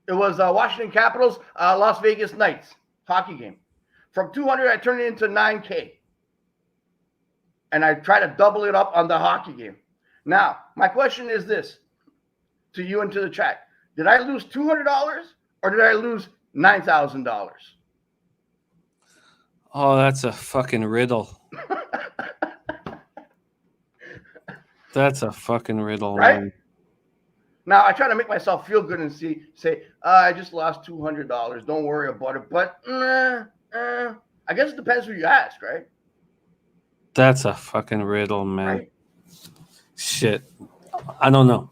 It was Washington Capitals, Las Vegas Knights hockey game. From 200, I turned it into 9K. And I try to double it up on the hockey game. Now, my question is this to you and to the chat. Did I lose $200 or did I lose $9,000? Oh, that's a fucking riddle. That's a fucking riddle, right? Man. Now, I try to make myself feel good and say, I just lost $200. Don't worry about it. But I guess it depends who you ask, right? That's a fucking riddle, man. Right. Shit. I don't know.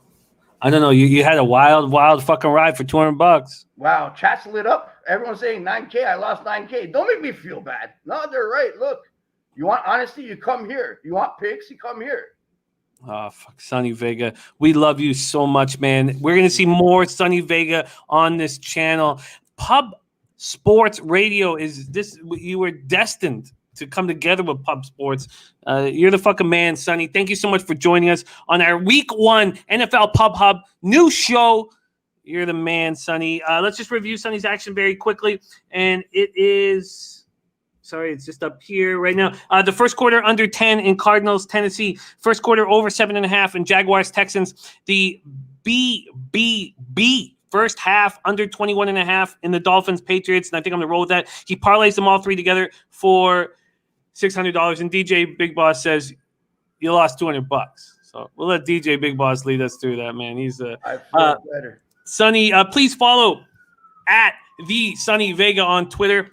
You had a wild fucking ride for $200. Wow, chat's lit up. Everyone's saying 9K. I lost 9K. Don't make me feel bad. No, they're right. Look, you want honesty, you come here. You want picks, you come here. Oh, fuck, Sonny Vega. We love you so much, man. We're going to see more Sonny Vega on this channel. Pub Sports Radio is this. You were destined to come together with Pub Sports. You're the fucking man, Sonny. Thank you so much for joining us on our Week 1 NFL Pub Hub new show. You're the man, Sonny. Let's just review Sonny's action very quickly. And it is... Sorry, it's just up here right now. The first quarter under 10 in Cardinals, Tennessee. First quarter over 7.5 in Jaguars, Texans. The BBB first half under 21.5 in the Dolphins, Patriots. And I think I'm going to roll with that. He parlays them all three together for $600. And DJ Big Boss says you lost $200. So we'll let DJ Big Boss lead us through that, man. He's I feel better. Sonny, please follow at the Sonny Vega on Twitter.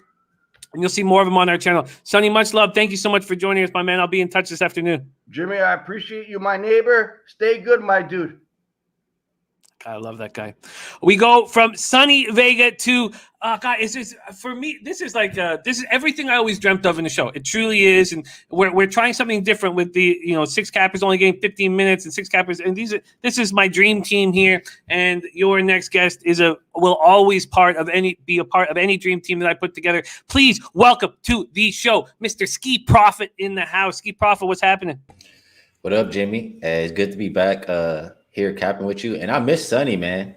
And you'll see more of them on our channel. Sonny, much love. Thank you so much for joining us, my man. I'll be in touch this afternoon. Jimmy, I appreciate you, my neighbor. Stay good, my dude. I love that guy. We go from Sonny Vega to God. For me? This is everything I always dreamt of in the show. It truly is, and we're trying something different with the six cappers only getting 15 minutes and six cappers, and this is my dream team here. And your next guest will always be a part of any dream team that I put together. Please welcome to the show, Mr. Ski Prophet in the house. Ski Prophet, what's happening? What up, Jimmy? It's good to be back. Here capping with you, and I miss Sonny, man.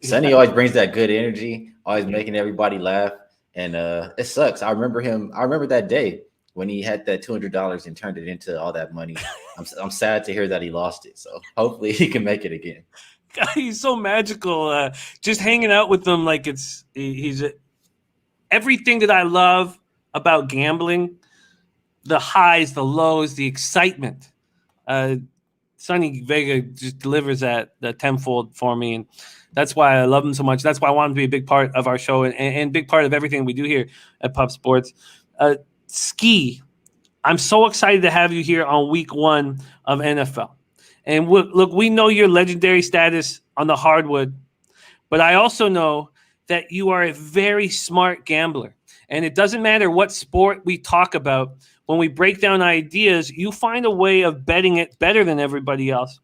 Sonny always brings that good energy, always making everybody laugh, and it sucks. I remember that day when he had that $200 and turned it into all that money. I'm sad to hear that he lost it. So hopefully he can make it again. He's so magical. Just hanging out with him, like he's everything that I love about gambling: the highs, the lows, the excitement. Sonny Vega just delivers that tenfold for me, and that's why I love him so much. That's why I want him to be a big part of our show and big part of everything we do here at Pub Sports. Ski, I'm so excited to have you here on Week 1 of NFL. And look, we know your legendary status on the hardwood, but I also know that you are a very smart gambler. And it doesn't matter what sport we talk about. When we break down ideas, you find a way of betting it better than everybody else.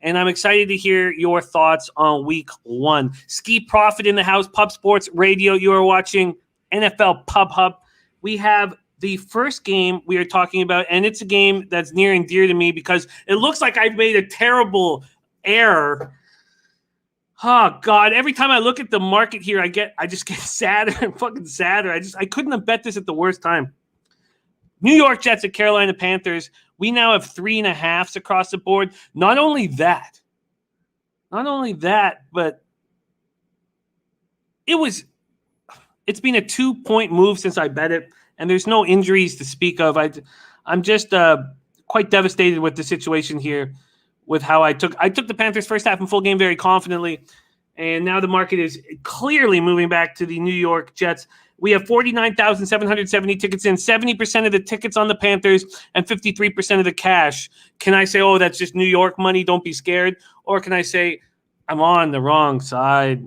And I'm excited to hear your thoughts on Week 1. Ski Prophet in the house, Pub Sports Radio. You are watching NFL Pub Hub. We have the first game we are talking about, and it's a game that's near and dear to me because it looks like I've made a terrible error. Oh, God. Every time I look at the market here, I just get sadder and fucking sadder. I couldn't have bet this at the worst time. New York Jets at Carolina Panthers. We now have 3.5s across the board. Not only that, but it's been a 2-point move since I bet it, and there's no injuries to speak of. I'm just quite devastated with the situation here with how I took the Panthers first half in full game very confidently, and now the market is clearly moving back to the New York Jets. We have 49,770 tickets in, 70% of the tickets on the Panthers and 53% of the cash. Can I say, oh, that's just New York money, don't be scared? Or can I say, I'm on the wrong side?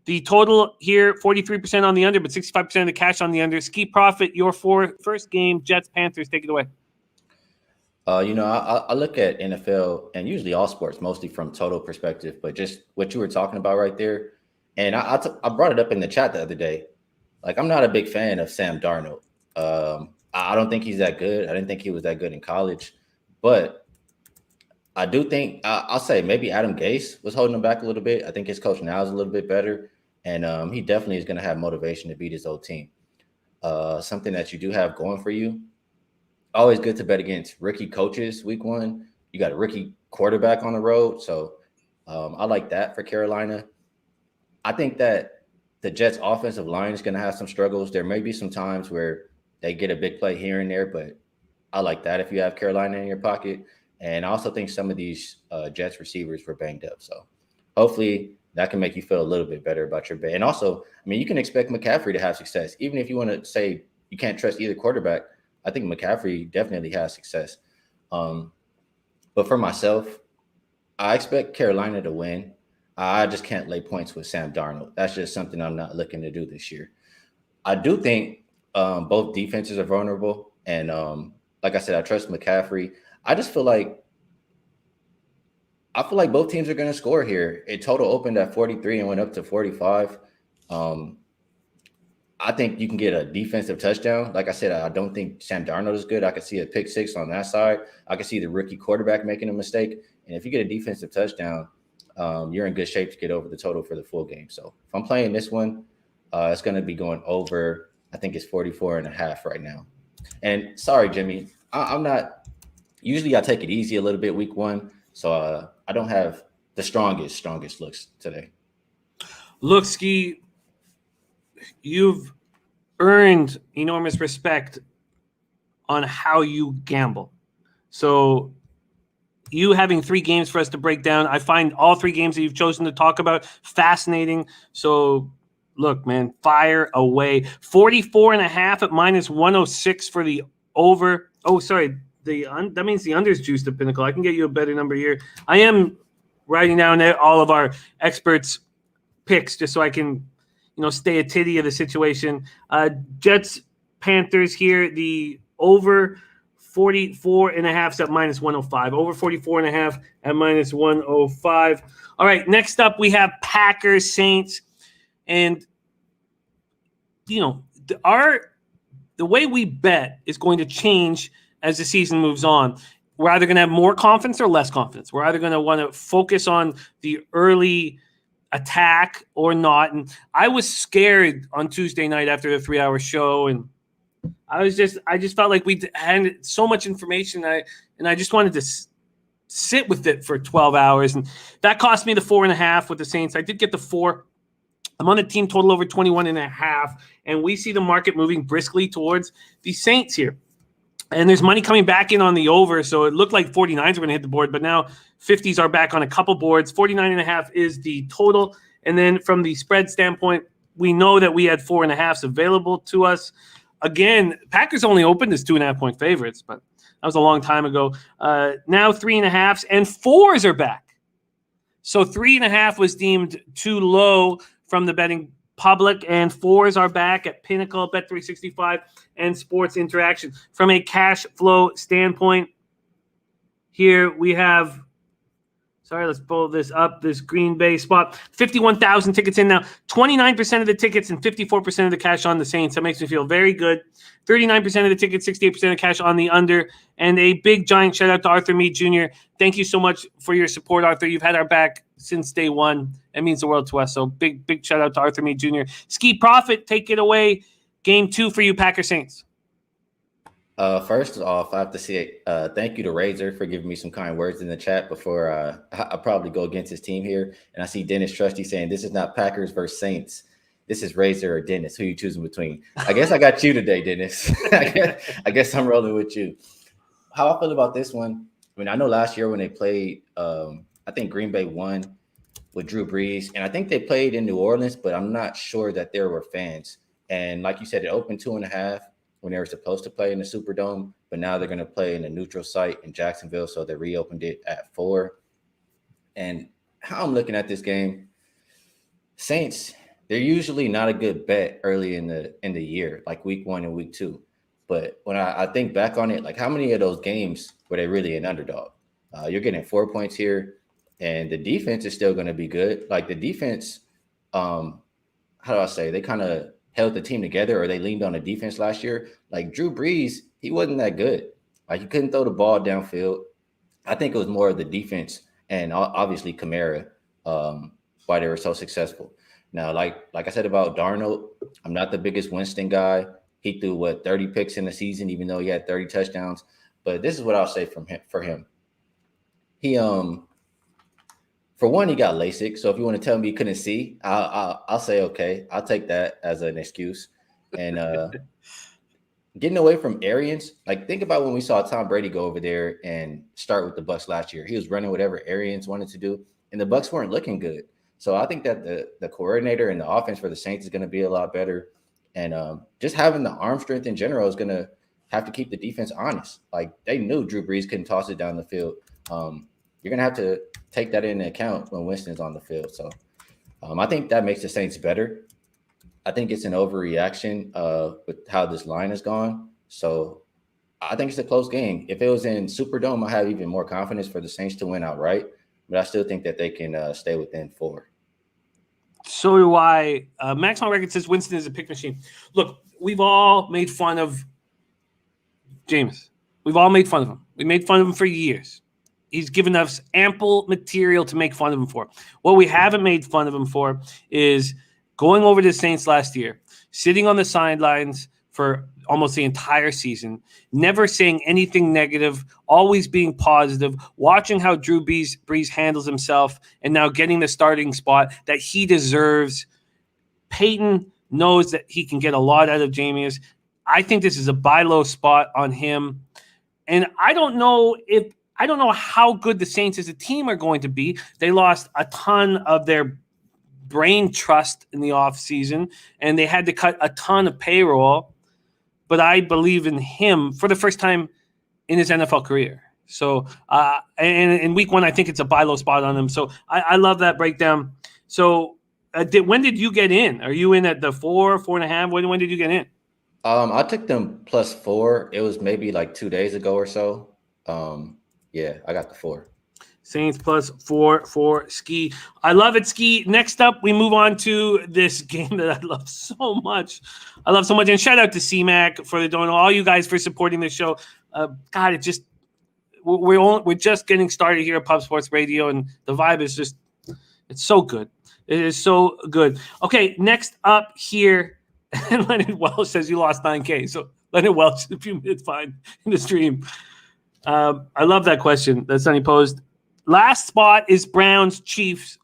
The total here, 43% on the under, but 65% of the cash on the under. Ski Prophet, your first game, Jets-Panthers, take it away. I look at NFL and usually all sports, mostly from total perspective, but just what you were talking about right there. And I brought it up in the chat the other day. Like, I'm not a big fan of Sam Darnold. I don't think he's that good. I didn't think he was that good in college. But I do think I'll say maybe Adam Gase was holding him back a little bit. I think his coach now is a little bit better. and he definitely is going to have motivation to beat his old team. Something that you do have going for you. Always good to bet against rookie coaches week 1. You got a rookie quarterback on the road, so I like that for Carolina. I think that the Jets' offensive line is going to have some struggles. There may be some times where they get a big play here and there, but I like that if you have Carolina in your pocket. And I also think some of these Jets receivers were banged up. So hopefully that can make you feel a little bit better about your bet. And also, I mean, you can expect McCaffrey to have success. Even if you want to say you can't trust either quarterback, I think McCaffrey definitely has success. But for myself, I expect Carolina to win. I just can't lay points with Sam Darnold. That's just something I'm not looking to do this year. I do think both defenses are vulnerable. And like I said, I trust McCaffrey. I feel like both teams are going to score here. It total opened at 43 and went up to 45. I think you can get a defensive touchdown. Like I said, I don't think Sam Darnold is good. I could see a pick 6 on that side. I could see the rookie quarterback making a mistake. And if you get a defensive touchdown, you're in good shape to get over the total for the full game. So if I'm playing this one, it's going to be going over. I think it's 44.5 right now. And sorry, Jimmy, I'm not – usually I take it easy a little bit week 1. So I don't have the strongest looks today. Look, Ski, you've earned enormous respect on how you gamble. So you having 3 games for us to break down, I find all 3 games that you've chosen to talk about fascinating. So look, man, fire away. 44.5 at -106 for the over. Oh, sorry. That means the under's juiced to Pinnacle. I can get you a better number here. I am writing down all of our experts' picks just so I can, stay a titty of the situation. Jets, Panthers here. The over 44.5 is at -105. Over 44.5 at -105. All right, next up we have Packers, Saints. And, the way we bet is going to change as the season moves on. We're either going to have more confidence or less confidence. We're either going to want to focus on the early attack or not. And I was scared on Tuesday night after the 3-hour show, and I just felt like we had so much information, and I just wanted to sit with it for 12 hours, and that cost me the 4.5 with the Saints. I did get the 4. I'm on the team total over 21.5, and we see the market moving briskly towards the Saints here. And there's money coming back in on the over, so it looked like 49s were going to hit the board, but now 50s are back on a couple boards. 49.5 is the total. And then from the spread standpoint, we know that we had 4.5s available to us. Again, Packers only opened as 2.5-point favorites, but that was a long time ago. Now 3.5s and 4s are back. So 3.5 was deemed too low from the betting public, and 4s are back at Pinnacle, Bet365, and Sports Interaction. From a cash flow standpoint, here we have, let's pull this up, this Green Bay spot. 51,000 tickets in now. 29% of the tickets and 54% of the cash on the Saints. That makes me feel very good. 39% of the tickets, 68% of cash on the under. And a big, giant shout-out to Arthur Meade Jr. Thank you so much for your support, Arthur. You've had our back since day one. It means the world to us. So big shout-out to Arthur Meade Jr. Ski Profit, take it away. Game 2 for you, Packer Saints. First off, I have to say thank you to Razor for giving me some kind words in the chat before I probably go against his team here. And I see Dennis Trusty saying, this is not Packers versus Saints. This is Razor or Dennis. Who you choosing between? I guess I got you today, Dennis. I guess I'm rolling with you. How I feel about this one, I mean, I know last year when they played, I think Green Bay won with Drew Brees. And I think they played in New Orleans, but I'm not sure that there were fans. And like you said, it opened 2.5. When they were supposed to play in the Superdome, but now they're going to play in a neutral site in Jacksonville, so they reopened it at 4. And how I'm looking at this game, Saints, they're usually not a good bet early in the year, like week 1 and week 2. But when I think back on it, like how many of those games were they really an underdog? You're getting 4 points here, and the defense is still going to be good. Like the defense, how do I say, they kind of held the team together, or they leaned on the defense last year. Like Drew Brees, he wasn't that good. Like you couldn't throw the ball downfield. I think it was more of the defense and obviously Kamara, why they were so successful. Now, like I said about Darnold, I'm not the biggest Winston guy. He threw 30 picks in the season, even though he had 30 touchdowns. But this is what I'll say for him. He for one, he got LASIK. So if you want to tell me he couldn't see, I'll say okay. I'll take that as an excuse. And getting away from Arians, like think about when we saw Tom Brady go over there and start with the Bucs last year. He was running whatever Arians wanted to do, and the Bucs weren't looking good. So I think that the coordinator and the offense for the Saints is going to be a lot better. And just having the arm strength in general is going to have to keep the defense honest. Like they knew Drew Brees couldn't toss it down the field. You're going to have to take that into account when Winston's on the field. So I think that makes the Saints better. I think it's an overreaction with how this line has gone. So I think it's a close game. If it was in Superdome, I have even more confidence for the Saints to win outright. But I still think that they can stay within 4. So do I. Max on record says Winston is a pick machine. Look, we've all made fun of Jameis. We've all made fun of him. We made fun of him for years. He's given us ample material to make fun of him for. What we haven't made fun of him for is going over to the Saints last year, sitting on the sidelines for almost the entire season, never saying anything negative, always being positive, watching how Drew Brees handles himself, and now getting the starting spot that he deserves. Peyton knows that he can get a lot out of Jameis. I think this is a buy low spot on him. And I don't know how good the Saints as a team are going to be. They lost a ton of their brain trust in the offseason, and they had to cut a ton of payroll. But I believe in him for the first time in his NFL career. So, and in week 1, I think it's a buy low spot on him. So I love that breakdown. So when did you get in? Are you in at the 4.5? When did you get in? I took them +4. It was maybe like 2 days ago or so. Yeah, I got the 4. Saints +4 for Ski. I love it, Ski. Next up, we move on to this game that I love so much. And shout out to C-Mac for the donor. All you guys for supporting the show. God, it just we're just getting started here at Pub Sports Radio, and the vibe is just it's so good. It is so good. Okay, next up here, and Leonard Welsh says you lost 9K. So Leonard Welsh, if you it's fine in the stream. I love that question that Sonny posed. Last spot is Browns Chiefs,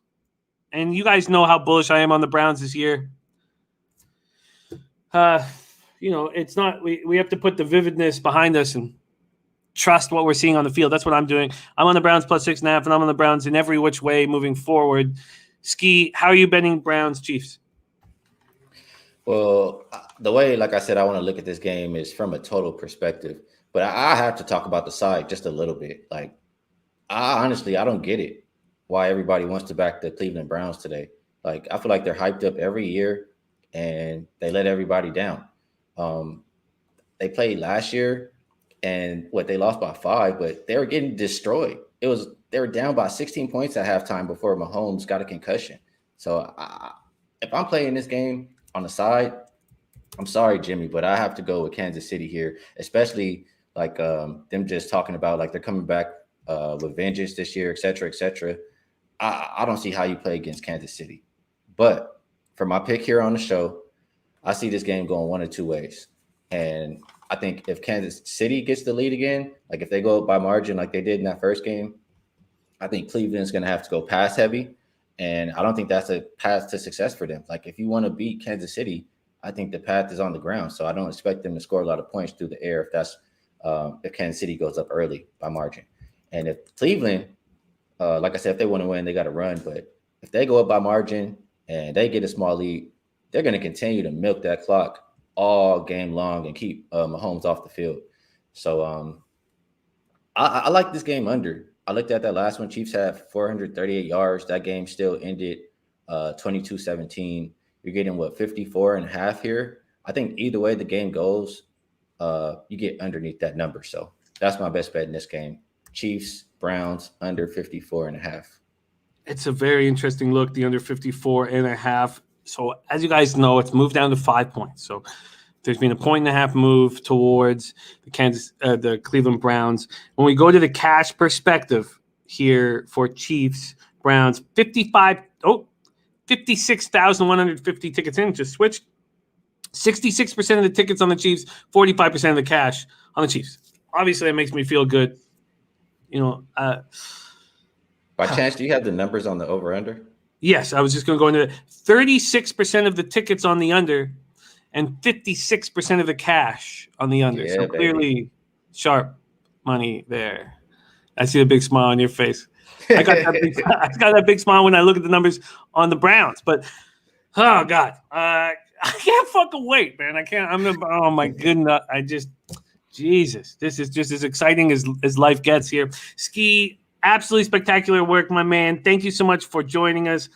and you guys know how bullish I am on the Browns this year. It's not we have to put the vividness behind us and trust what we're seeing on the field. That's what I'm doing. I'm on the Browns +6.5, and I'm on the Browns in every which way moving forward. Ski, how are you betting Browns Chiefs? Well, the way, like I said, I want to look at this game is from a total perspective. But I have to talk about the side just a little bit. Like, I don't get it why everybody wants to back the Cleveland Browns today. Like, I feel like they're hyped up every year, and they let everybody down. They played last year, and they lost by 5, but they were getting destroyed. They were down by 16 points at halftime before Mahomes got a concussion. So if I'm playing this game on the side, I'm sorry, Jimmy, but I have to go with Kansas City here, especially like them just talking about like they're coming back with vengeance this year, et cetera, et cetera. I don't see how you play against Kansas City. But for my pick here on the show, I see this game going one of two ways. And I think if Kansas City gets the lead again, like if they go up by margin like they did in that first game, I think Cleveland's going to have to go pass heavy. And I don't think that's a path to success for them. Like if you want to beat Kansas City, I think the path is on the ground. So I don't expect them to score a lot of points through the air if Kansas City goes up early by margin. And if Cleveland, like I said, if they want to win, they got to run. But if they go up by margin and they get a small lead, they're going to continue to milk that clock all game long and keep Mahomes off the field. So I like this game under. I looked at that last one. Chiefs had 438 yards. That game still ended 22-17. You're getting, 54.5 here? I think either way the game goes, you get underneath that number. So that's my best bet in this game. Chiefs, Browns, under 54.5. It's a very interesting look, the under 54.5. So as you guys know, it's moved down to 5 points. So there's been a 1.5 move towards the Cleveland Browns. When we go to the cash perspective here for Chiefs, Browns, 55. Oh, 56,150 tickets in, just switched. 66% of the tickets on the Chiefs, 45% of the cash on the Chiefs. Obviously, that makes me feel good. By chance, do you have the numbers on the over-under? Yes, I was just going to go into 36% of the tickets on the under and 56% of the cash on the under. Yeah, So baby. clearly sharp money there. I see a big smile on your face. I got that big smile when I look at the numbers on the Browns. But, oh, God. I can't fucking wait, man. I can't. Oh, my goodness. Jesus. This is just as exciting as life gets here. Ski, absolutely spectacular work, my man. Thank you so much for joining us.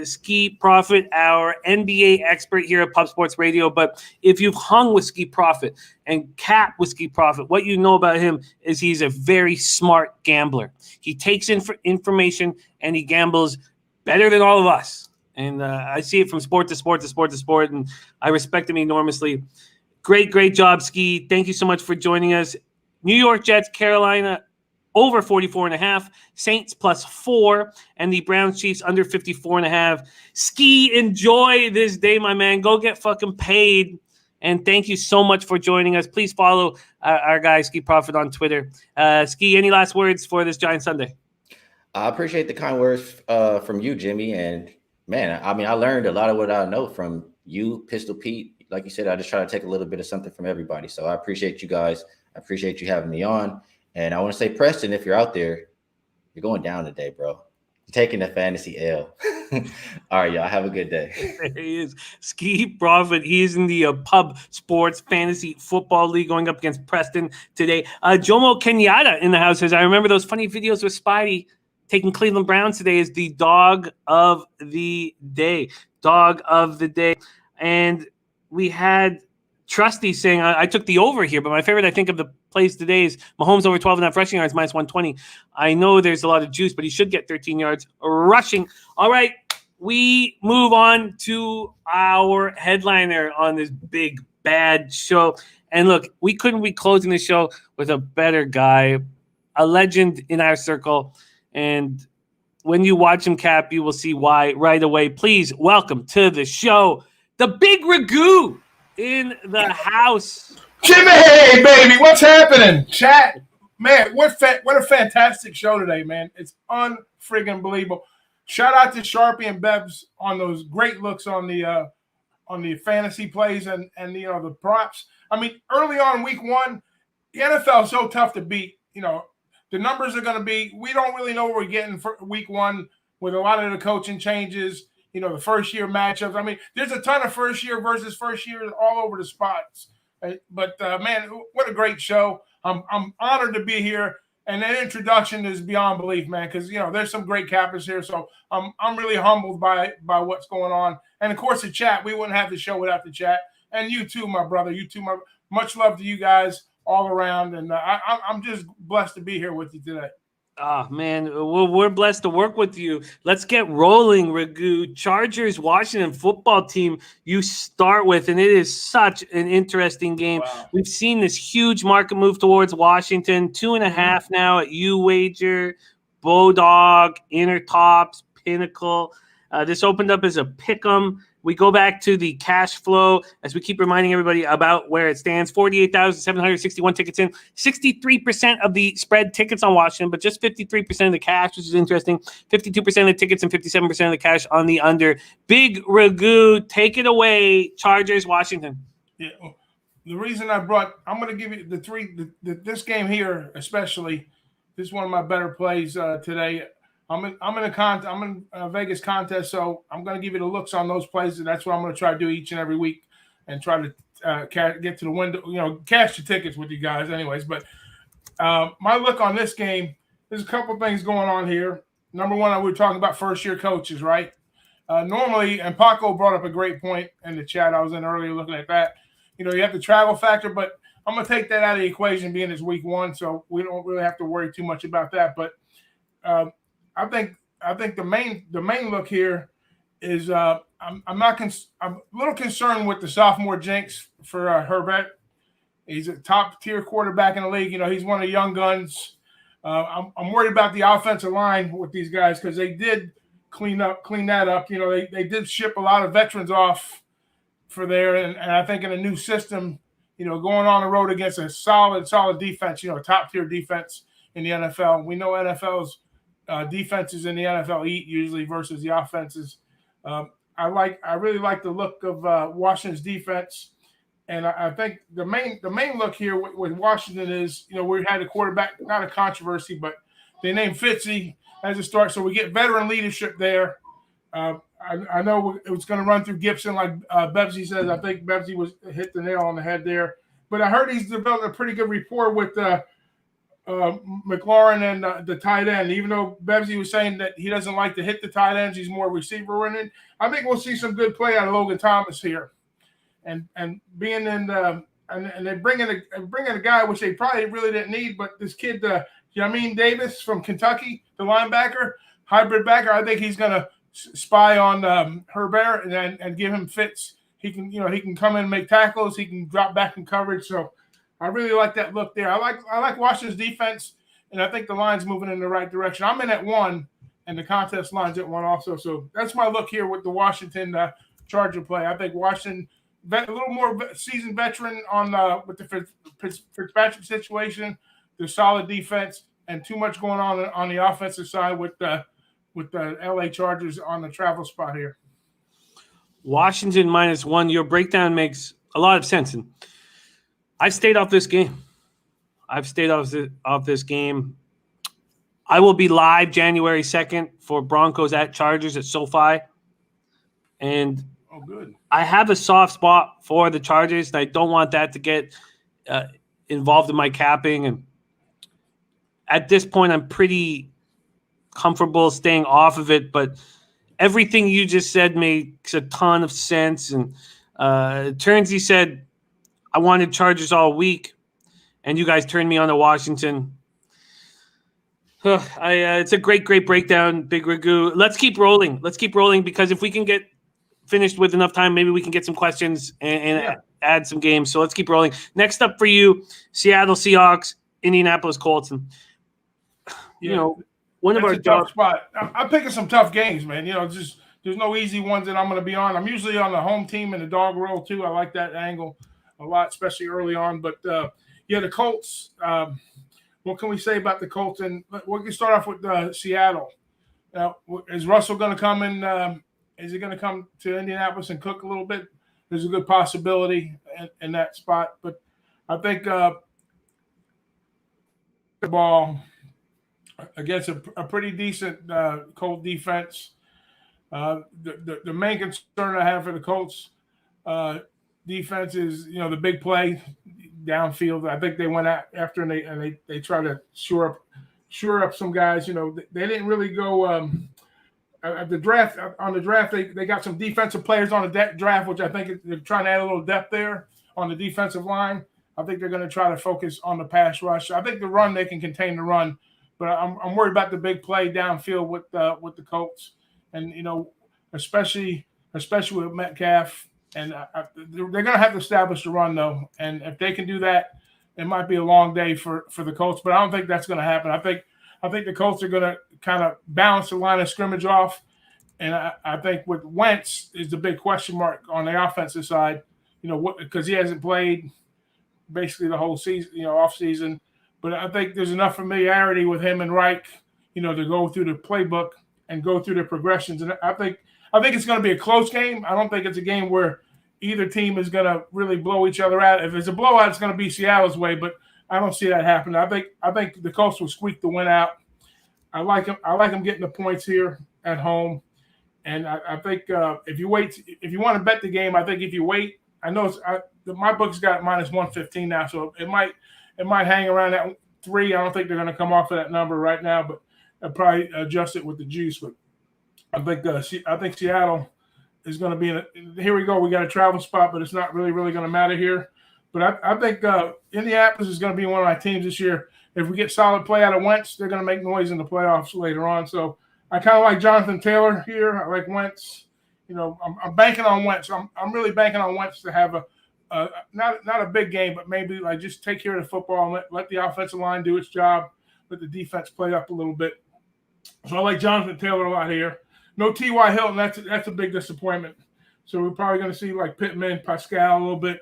Ski Prophet, our NBA expert here at Pub Sports Radio. But if you've hung with Ski Prophet and Cap with Ski Prophet, what you know about him is he's a very smart gambler. He takes in information and he gambles better than all of us. And I see it from sport to sport to sport to sport, and I respect him enormously. Great job, Ski. Thank you so much for joining us. New York Jets, Carolina, over 44.5, Saints +4, and the Browns Chiefs under 54.5. Ski, enjoy this day, my man. Go get fucking paid. And thank you so much for joining us. Please follow our guy, Ski Prophet, on Twitter. Ski, any last words for this Giant Sunday? I appreciate the kind words from you, Jimmy. And, man, I mean, I learned a lot of what I know from you, Pistol Pete. Like you said, I just try to take a little bit of something from everybody. So I appreciate you guys. I appreciate you having me on. And I want to say, Preston, if you're out there, you're going down today, bro. You're taking the fantasy L. All right, y'all. Have a good day. There he is. Ski Prophet. He is in the Pub Sports Fantasy Football League going up against Preston today. Jomo Kenyatta in the house says, I remember those funny videos with Spidey taking Cleveland Browns today as the dog of the day. Dog of the day. And we had Trusty saying, I took the over here, but my favorite, I think, of the plays today is Mahomes over 12.5 rushing yards, -120. I know there's a lot of juice, but he should get 13 yards rushing. All right, we move on to our headliner on this big, bad show. And look, we couldn't be closing the show with a better guy, a legend in our circle. And when you watch him, Cap, you will see why right away. Please welcome to the show, the Big Ragu in the house. Jimmy, hey, baby, what's happening? Chat, man, what a fantastic show today, man. It's unfriggin' believable. Shout out to Sharpie and Bebs on those great looks on the fantasy plays and the props. I mean, early on week one, the NFL is so tough to beat. The numbers are going to be, we don't really know what we're getting for week one with a lot of the coaching changes. The first year matchups. I mean, there's a ton of first year versus first year all over the spots. But man, what a great show. I'm honored to be here. And that introduction is beyond belief, man, because there's some great cappers here. So I'm really humbled by what's going on. And of course the chat. We wouldn't have the show without the chat. And you too, my brother. You too, much love to you guys all around. And I'm just blessed to be here with you today. Oh, man, we're blessed to work with you. Let's get rolling, Ragu. Chargers, Washington football team you start with, and it is such an interesting game. Wow. We've seen this huge market move towards Washington, 2.5 now at U-Wager, Bodog, Intertops, Pinnacle. This opened up as a pick'em. We go back to the cash flow as we keep reminding everybody about where it stands. 48,761 tickets in, 63% of the spread tickets on Washington, but just 53% of the cash, which is interesting. 52% of the tickets and 57% of the cash on the under. Big Ragu, take it away. Chargers, Washington. Yeah. The reason I'm going to give you this game here, especially. This is one of my better plays today. I'm in a Vegas contest, so I'm going to give you the looks on those plays, and that's what I'm going to try to do each and every week, and try to get to the window, cash the tickets with you guys, anyways. But my look on this game, there's a couple things going on here. Number one, we were talking about first-year coaches, right? Normally, and Paco brought up a great point in the chat. I was in earlier looking at that. You have the travel factor, but I'm going to take that out of the equation, being it's week one, so we don't really have to worry too much about that. But I think the main look here is I'm a little concerned with the sophomore jinx for Herbert. He's a top tier quarterback in the league. He's one of the young guns. I'm worried about the offensive line with these guys because they did clean that up. You know, they did ship a lot of veterans off for there, and I think in a new system, you know, going on the road against a solid defense, you know, top tier defense in the NFL. We know NFL's defenses in the NFL eat usually versus the offenses. I really like the look of Washington's defense, and I think the main look here with Washington is, you know, we had a quarterback, not a controversy, but they named Fitzy as a start, so we get veteran leadership there. I know it was going to run through Gibson, like Bebsy says. I think Bebsy hit the nail on the head there. But I heard he's developed a pretty good rapport with McLaurin and the tight end. Even though Bebsy was saying that he doesn't like to hit the tight ends, he's more receiver-oriented. I think we'll see some good play out of Logan Thomas here, and being in and they bring in a guy which they probably really didn't need, but this kid Jamin Davis from Kentucky, the linebacker, hybrid backer. I think he's going to spy on Herbert and give him fits. He can come in and make tackles. He can drop back in coverage. So I really like that look there. I like Washington's defense, and I think the line's moving in the right direction. I'm in at 1, and the contest line's at 1 also. So that's my look here with the Washington Charger play. I think Washington, a little more seasoned veteran on with the Fitzpatrick situation, the solid defense, and too much going on the offensive side with the LA Chargers on the travel spot here. Washington -1. Your breakdown makes a lot of sense. And I've stayed off this game. I will be live January 2nd for Broncos at Chargers at SoFi. And good. I have a soft spot for the Chargers, and I don't want that to get involved in my capping. And at this point, I'm pretty comfortable staying off of it, but everything you just said makes a ton of sense. And Turnsy said I wanted Chargers all week, and you guys turned me on to Washington. It's a great breakdown, Big Ragu. Let's keep rolling because if we can get finished with enough time, maybe we can get some questions and add some games. So let's keep rolling. Next up for you, Seattle Seahawks, Indianapolis Colts. And you know, one of our tough spot. I'm picking some tough games, man. You know, just there's no easy ones that I'm going to be on. I'm usually on the home team in the dog roll too. I like that angle a lot, especially early on. But the Colts. What can we say about the Colts? And we can start off with Seattle. Now, is Russell going to come in? Is he going to come to Indianapolis and cook a little bit? There's a good possibility in that spot. But I think the ball against a pretty decent Colt defense. The main concern I have for the Colts defense is, you know, the big play downfield. I think they went out after and they tried to shore up some guys. You know, they didn't really go at the draft. On the draft, they got some defensive players on the draft, which I think they're trying to add a little depth there on the defensive line. I think they're going to try to focus on the pass rush. I think the run, they can contain the run. But I'm worried about the big play downfield with the Colts, and you know, especially with Metcalf, and they're going to have to establish the run though. And if they can do that, it might be a long day for the Colts. But I don't think that's going to happen. I think the Colts are going to kind of balance the line of scrimmage off, and I think with Wentz is the big question mark on the offensive side. You know, because he hasn't played basically the whole season, you know, off season. But I think there's enough familiarity with him and Reich, you know, to go through the playbook and go through the progressions. And I think it's going to be a close game. I don't think it's a game where either team is going to really blow each other out. If it's a blowout, it's going to be Seattle's way, but I don't see that happening. I think the Colts will squeak the win out. I like them getting the points here at home. And I think if you want to bet the game, I think if you wait, I know my book's got -115 now, so it might hang around at 3. I don't think they're going to come off of that number right now, but I'll probably adjust it with the juice. But I think Seattle is going to be here we go. We got a travel spot, but it's not really going to matter here. But I think Indianapolis is going to be one of my teams this year. If we get solid play out of Wentz, they're going to make noise in the playoffs later on. So I kind of like Jonathan Taylor here. I like Wentz. You know, I'm banking on Wentz. I'm really banking on Wentz to have not a big game, but maybe like just take care of the football and let the offensive line do its job, let the defense play up a little bit. So I like Jonathan Taylor a lot here. No T.Y. Hilton. That's a big disappointment. So we're probably going to see like Pittman, Pascal a little bit,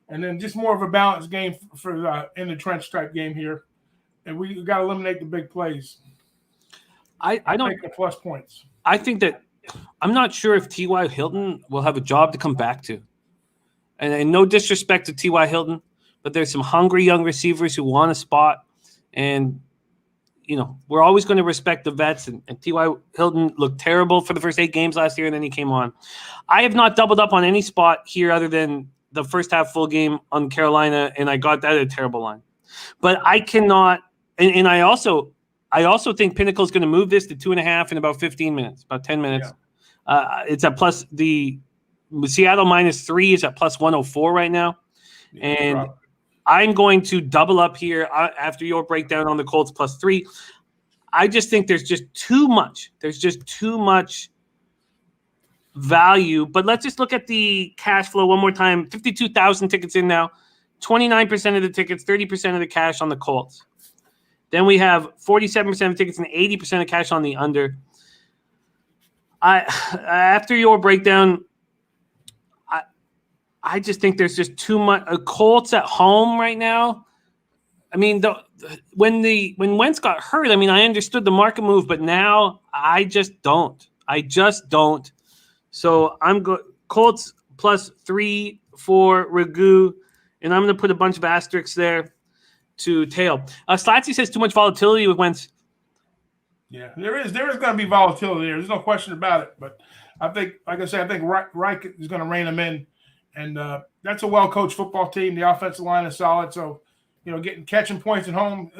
and then just more of a balanced game for the in the trench type game here. And we got to eliminate the big plays. I don't make the plus points. I think that I'm not sure if T.Y. Hilton will have a job to come back to. And no disrespect to T.Y. Hilton, but there's some hungry young receivers who want a spot. And, you know, we're always going to respect the vets. And T.Y. Hilton looked terrible for the first 8 games last year, and then he came on. I have not doubled up on any spot here other than the first half full game on Carolina, and I got that at a terrible line. But I cannot – and I also think Pinnacle is going to move this to 2.5 in about 15 minutes, about 10 minutes. Yeah. It's at plus the Seattle -3 is at plus 104 right now. Yeah, and I'm going to double up here after your breakdown on the Colts +3. I just think there's just too much. There's just too much value. But let's just look at the cash flow one more time. 52,000 tickets in now. 29% of the tickets, 30% of the cash on the Colts. Then we have 47% of tickets and 80% of cash on the under. After your breakdown, I just think there's just too much. Colts at home right now. I mean, when Wentz got hurt, I mean, I understood the market move, but now I just don't. So I'm Colts +3 for Ragu, and I'm going to put a bunch of asterisks there to tail. Slatsy says too much volatility with Wentz. Yeah, there is going to be volatility there. There's no question about it. But I think, like I said, I think Reich is going to rein them in. And that's a well-coached football team. The offensive line is solid. So, you know, catching points at home,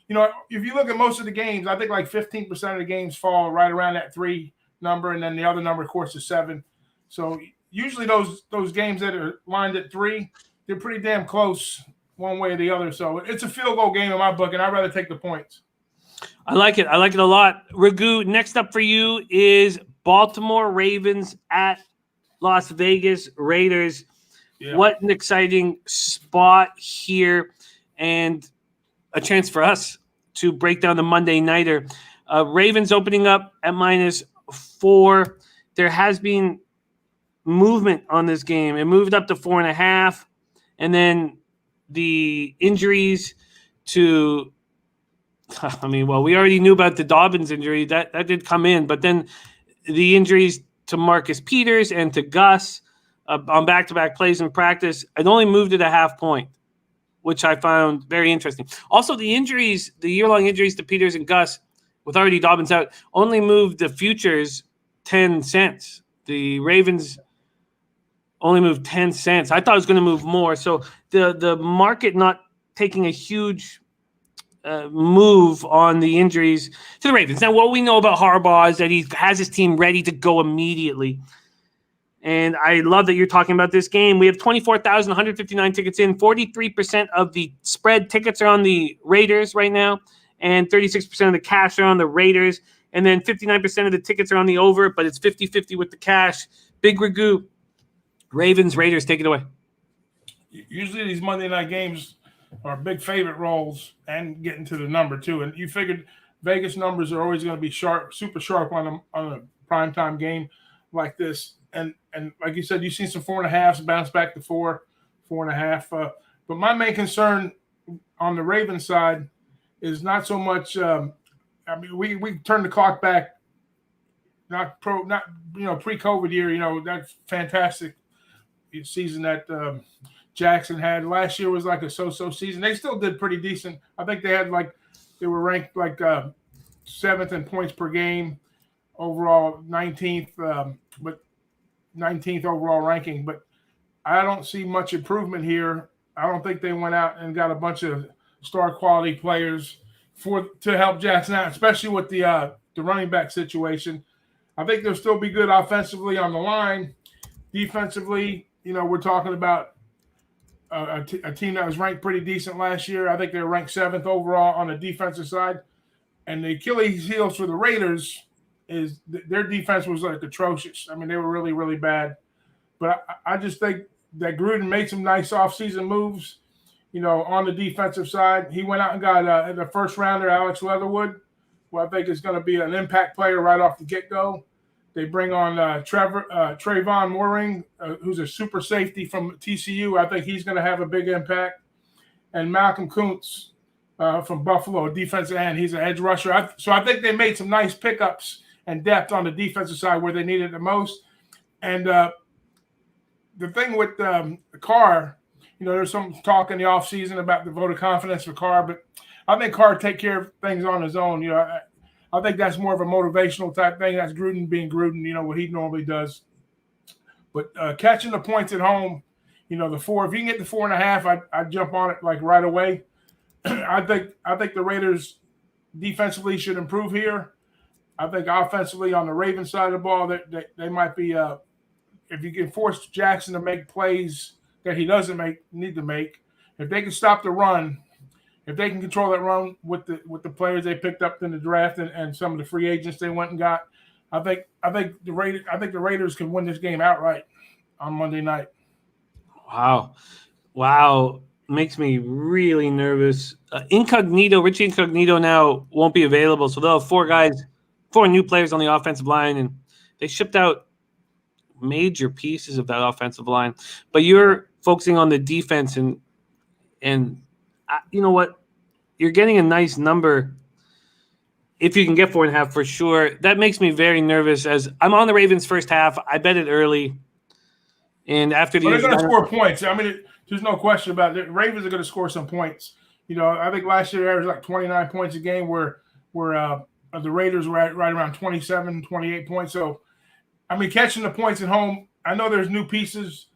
you know, if you look at most of the games, I think like 15% of the games fall right around that 3 number. And then the other number, of course, is 7. So usually those games that are lined at 3, they're pretty damn close one way or the other. So it's a field goal game in my book, and I'd rather take the points. I like it. I like it a lot. Ragu, next up for you is Baltimore Ravens at Las Vegas Raiders. Yeah. What an exciting spot here, and a chance for us to break down the Monday nighter. Ravens opening up at -4. There has been movement on this game. It moved up to 4.5, and then the injuries to I mean, well, we already knew about the Dobbins injury. That did come in, but then the injuries to Marcus Peters and to Gus on back-to-back plays in practice, it only moved it a half point, which I found very interesting. Also, the injuries, the year-long injuries to Peters and Gus, with already Dobbins out, only moved the futures 10 cents. The Ravens only moved 10 cents. I thought it was going to move more. So the market not taking a huge move on the injuries to the Ravens. Now, what we know about Harbaugh is that he has his team ready to go immediately. And I love that you're talking about this game. We have 24,159 tickets in. 43% of the spread tickets are on the Raiders right now, and 36% of the cash are on the Raiders. And then 59% of the tickets are on the over, but it's 50-50 with the cash. Big Ragu. Ravens, Raiders, take it away. Usually these Monday night games are big favorite roles and getting to the number too. And you figured Vegas numbers are always going to be sharp, super sharp on a primetime game like this. And like you said, you've seen some 4.5s bounce back to 4.5. But my main concern on the Ravens side is not so much. I mean, we turned the clock back, not pre-COVID year. That fantastic season that Jackson had last year was like a so-so season. They still did pretty decent. I think they were ranked like 7th in points per game overall, 19th, but 19th overall ranking. But I don't see much improvement here. I don't think they went out and got a bunch of star quality players to help Jackson out, especially with the running back situation. I think they'll still be good offensively on the line. Defensively, we're talking about a team that was ranked pretty decent last year. I think they were ranked 7th overall on the defensive side. And the Achilles heels for the Raiders is their defense was like atrocious. I mean, they were really, really bad. But I just think that Gruden made some nice offseason moves, on the defensive side. He went out and got the first rounder, Alex Leatherwood, who I think is going to be an impact player right off the get-go. They bring on Trayvon Mooring, who's a super safety from TCU. I think he's going to have a big impact. And Malcolm Kuntz from Buffalo, defensive end. He's an edge rusher. So I think they made some nice pickups and depth on the defensive side where they needed it the most. And the thing with Carr, there's some talk in the offseason about the vote of confidence for Carr, but I think Carr take care of things on his own. I think that's more of a motivational type thing. That's Gruden being Gruden, what he normally does. But catching the points at home, the 4, if you can get the 4.5, I'd jump on it like right away. I think the Raiders defensively should improve here. I think offensively on the Ravens side of the ball, they might be if you can force Jackson to make plays that he doesn't need to make, if they can stop the run, if they can control that run with the players they picked up in the draft and some of the free agents they went and got, I think the Raiders can win this game outright on Monday night. Wow. Makes me really nervous. Richie Incognito now won't be available, so they'll have 4 new players on the offensive line, and they shipped out major pieces of that offensive line. But you're focusing on the defense, and you know what? You're getting a nice number if you can get 4.5 for sure. That makes me very nervous as I'm on the Ravens first half. I bet it early. And after they're going to score points. I mean, there's no question about it. The Ravens are going to score some points. I think last year there was like 29 points a game where the Raiders were right around 27, 28 points. So, I mean, catching the points at home, I know there's new pieces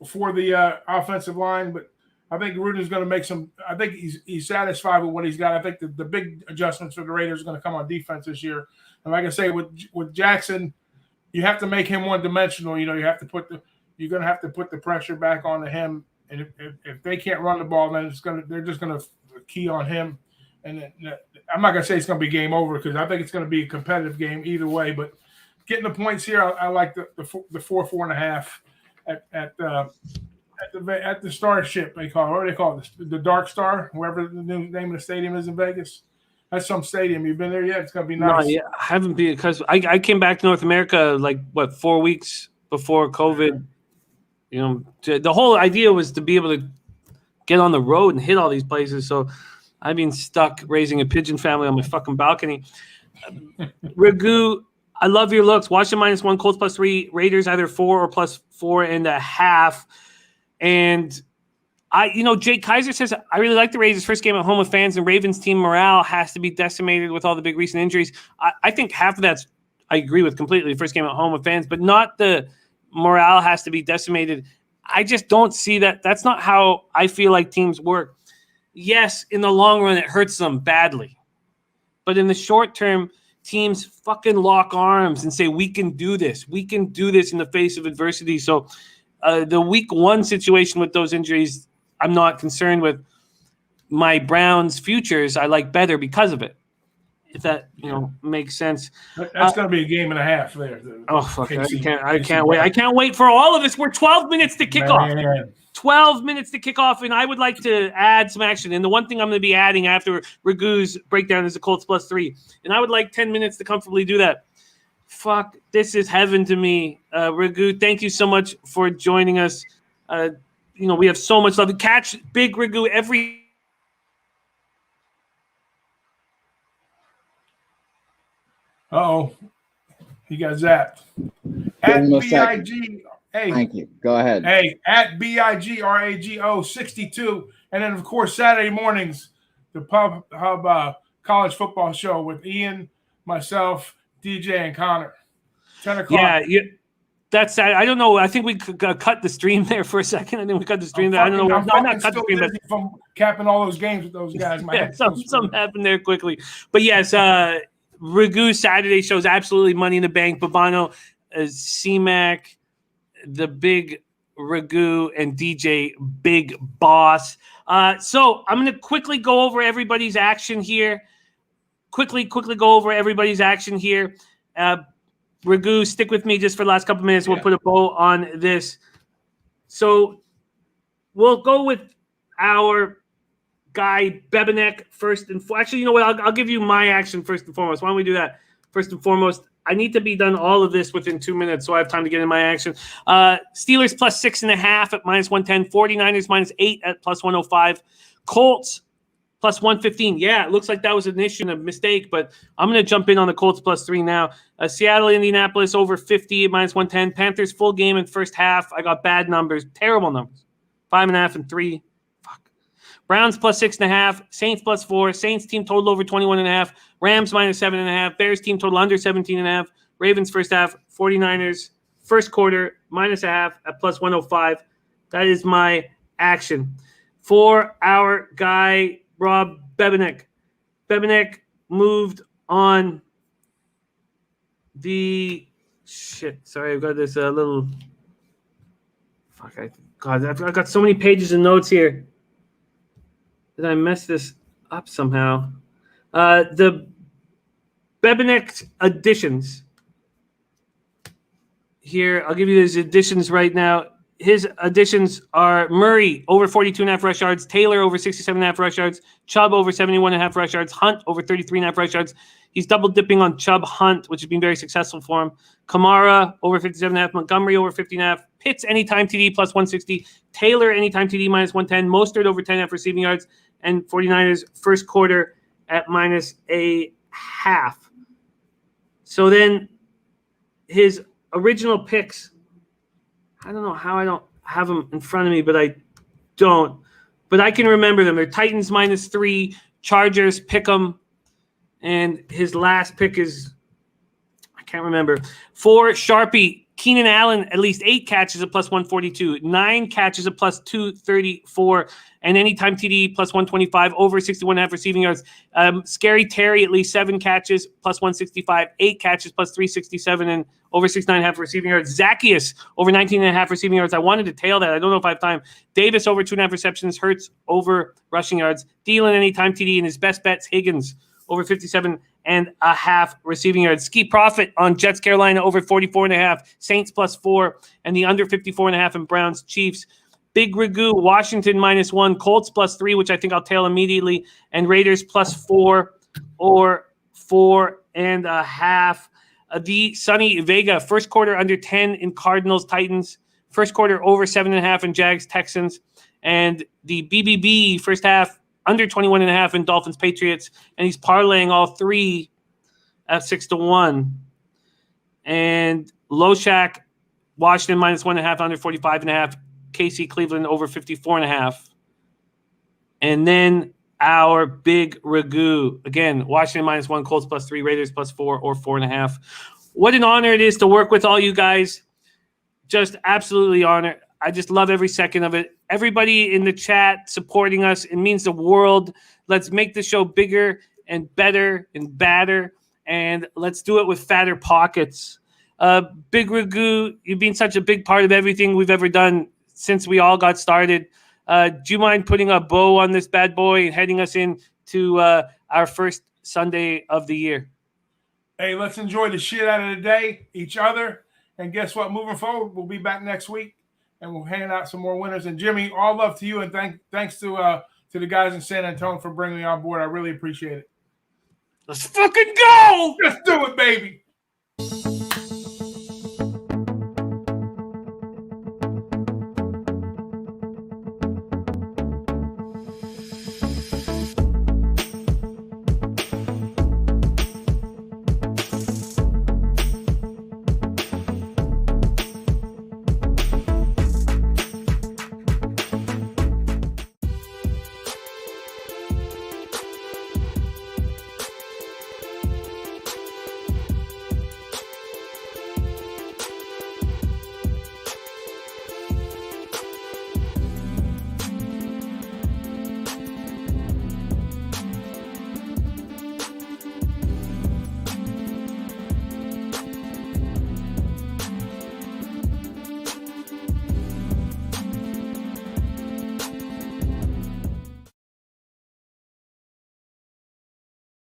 for the offensive line, but I think Gruden's going to make some – I think he's satisfied with what he's got. I think the big adjustments for the Raiders are going to come on defense this year. And like I say, with Jackson, you have to make him one-dimensional. You're going to have to put the pressure back onto him. And if they can't run the ball, then they're just going to key on him. And I'm not going to say it's going to be game over because I think it's going to be a competitive game either way. But getting the points here, I like the 4.5 at the Starship. They call it. What do they call it? The Dark Star, wherever the new name of the stadium is in Vegas. That's some stadium. You've been there yet? It's going to be nice. No, yeah, I haven't been because I came back to North America 4 weeks before COVID. The whole idea was to be able to get on the road and hit all these places. So I've been stuck raising a pigeon family on my fucking balcony. Ragu, I love your looks. Washington -1, Colts +3, Raiders either 4 or +4.5. And Jake Kaiser says, I really like the Raiders' first game at home with fans, and Ravens team morale has to be decimated with all the big recent injuries. I think half of that's I agree with completely. First game at home with fans, but not the morale has to be decimated. I just don't see that. That's not how I feel like teams work. Yes, in the long run, it hurts them badly. But in the short term, teams fucking lock arms and say, we can do this. We can do this in the face of adversity. So the week 1 situation with those injuries, I'm not concerned with. My Browns futures, I like better because of it. If that makes sense. That's going to be a game and a half there. Oh fuck! I can't wait. I can't wait for all of this. We're 12 minutes to kick off. 12 minutes to kick off, and I would like to add some action. And the one thing I'm going to be adding after Ragu's breakdown is the Colts +3, and I would like 10 minutes to comfortably do that. Fuck, this is heaven to me, Ragu. Thank you so much for joining us. We have so much love to catch Big Ragu every. Uh-oh. He got zapped. At BIG. Hey. Thank you. Go ahead. Hey, at BIGRAGO 62. And then, of course, Saturday mornings, the Pub Hub College Football Show with Ian, myself, DJ, and Connor. 10 o'clock. Yeah, that's I don't know. I think we could cut the stream there for a second. I think we cut the stream there. I don't know. I'm not cut the stream from capping all those games with those guys. Something happened there quickly. But yes, Ragu Saturday shows absolutely Money in the Bank. Babano, C-Mac, the Big Ragu, and DJ Big Boss. So I'm going to quickly go over everybody's action here. Quickly go over everybody's action here. Ragu, stick with me just for the last couple minutes. We'll put a bow on this. So we'll go with our guy Bebenek first and actually, you know what? I'll give you my action first and foremost. Why don't we do that? First and foremost, I need to be done all of this within 2 minutes, so I have time to get in my action. Steelers plus 6.5 at -110. 49ers -8 at +105. Colts plus 115. Yeah, it looks like that was an issue, a mistake, but I'm going to jump in on the Colts +3 now. Seattle, Indianapolis over 50 at -110. Panthers full game in first half. I got bad numbers, terrible numbers. 5.5 and 3. Fuck. Browns plus 6.5. Saints +4. Saints team total over 21.5. Rams -7.5. Bears team total under 17.5. Ravens first half. 49ers first quarter -0.5 at +105. That is my action. For our guy, Rob Bebenek. Bebenek moved on the shit. Sorry, I've got this little. Fuck! I've got so many pages of notes here. Did I mess this up somehow? The Bebenek additions. Here, I'll give you his additions right now. His additions are Murray over 42.5 rush yards, Taylor over 67.5 rush yards, Chubb over 71.5 rush yards, Hunt over 33.5 rush yards. He's double dipping on Chubb Hunt, which has been very successful for him. Kamara over 57.5, Montgomery over 50.5, Pitts anytime TD +160, Taylor anytime TD -110, Mostert over 10.5 receiving yards, and 49ers first quarter at -0.5. So then his original picks. I don't know how I don't have them in front of me, but I don't. But I can remember them. They're Titans -3, Chargers, Pick'em, and his last pick is, I can't remember. For Sharpie, Keenan Allen, at least 8 catches at +142, 9 catches at +234, and anytime TD +125, over 61.5 receiving yards. Scary Terry, at least 7 catches +165, 8 catches +367, and over 69.5 receiving yards. Zacchaeus over 19.5 receiving yards. I wanted to tail that. I don't know if I have time. Davis over 2.5 receptions. Hurts over rushing yards. Thielen anytime TD, and his best bets, Higgins over 57.5 receiving yards. Ski Profit on Jets Carolina over 44.5. Saints +4, and the under 54.5 in Browns Chiefs. Big Ragu, Washington -1, Colts +3, which I think I'll tail immediately, and Raiders +4 or 4.5. The Sunny Vega, first quarter under 10 in Cardinals Titans, first quarter over 7.5 in Jags Texans, and the BBB first half under 21.5 in Dolphins Patriots, and he's parlaying all 3 at 6-1. And Loshak, Washington -1.5 under 45.5. KC Cleveland over 54.5. And then our big Ragu, again, Washington -1, Colts +3, Raiders +4 or 4.5. What an honor it is to work with all you guys. Just absolutely honor. I just love every second of it. Everybody in the chat supporting us, it means the world. Let's make the show bigger and better and badder, and let's do it with fatter pockets. Big Ragu, you've been such a big part of everything we've ever done since we all got started. Do you mind putting a bow on this bad boy and heading us into our first Sunday of the year? Hey, let's enjoy the shit out of the day, each other. And guess what? Moving forward, we'll be back next week, and we'll hand out some more winners. And Jimmy, all love to you, and thanks to the guys in San Antonio for bringing me on board. I really appreciate it. Let's fucking go! Let's do it, baby.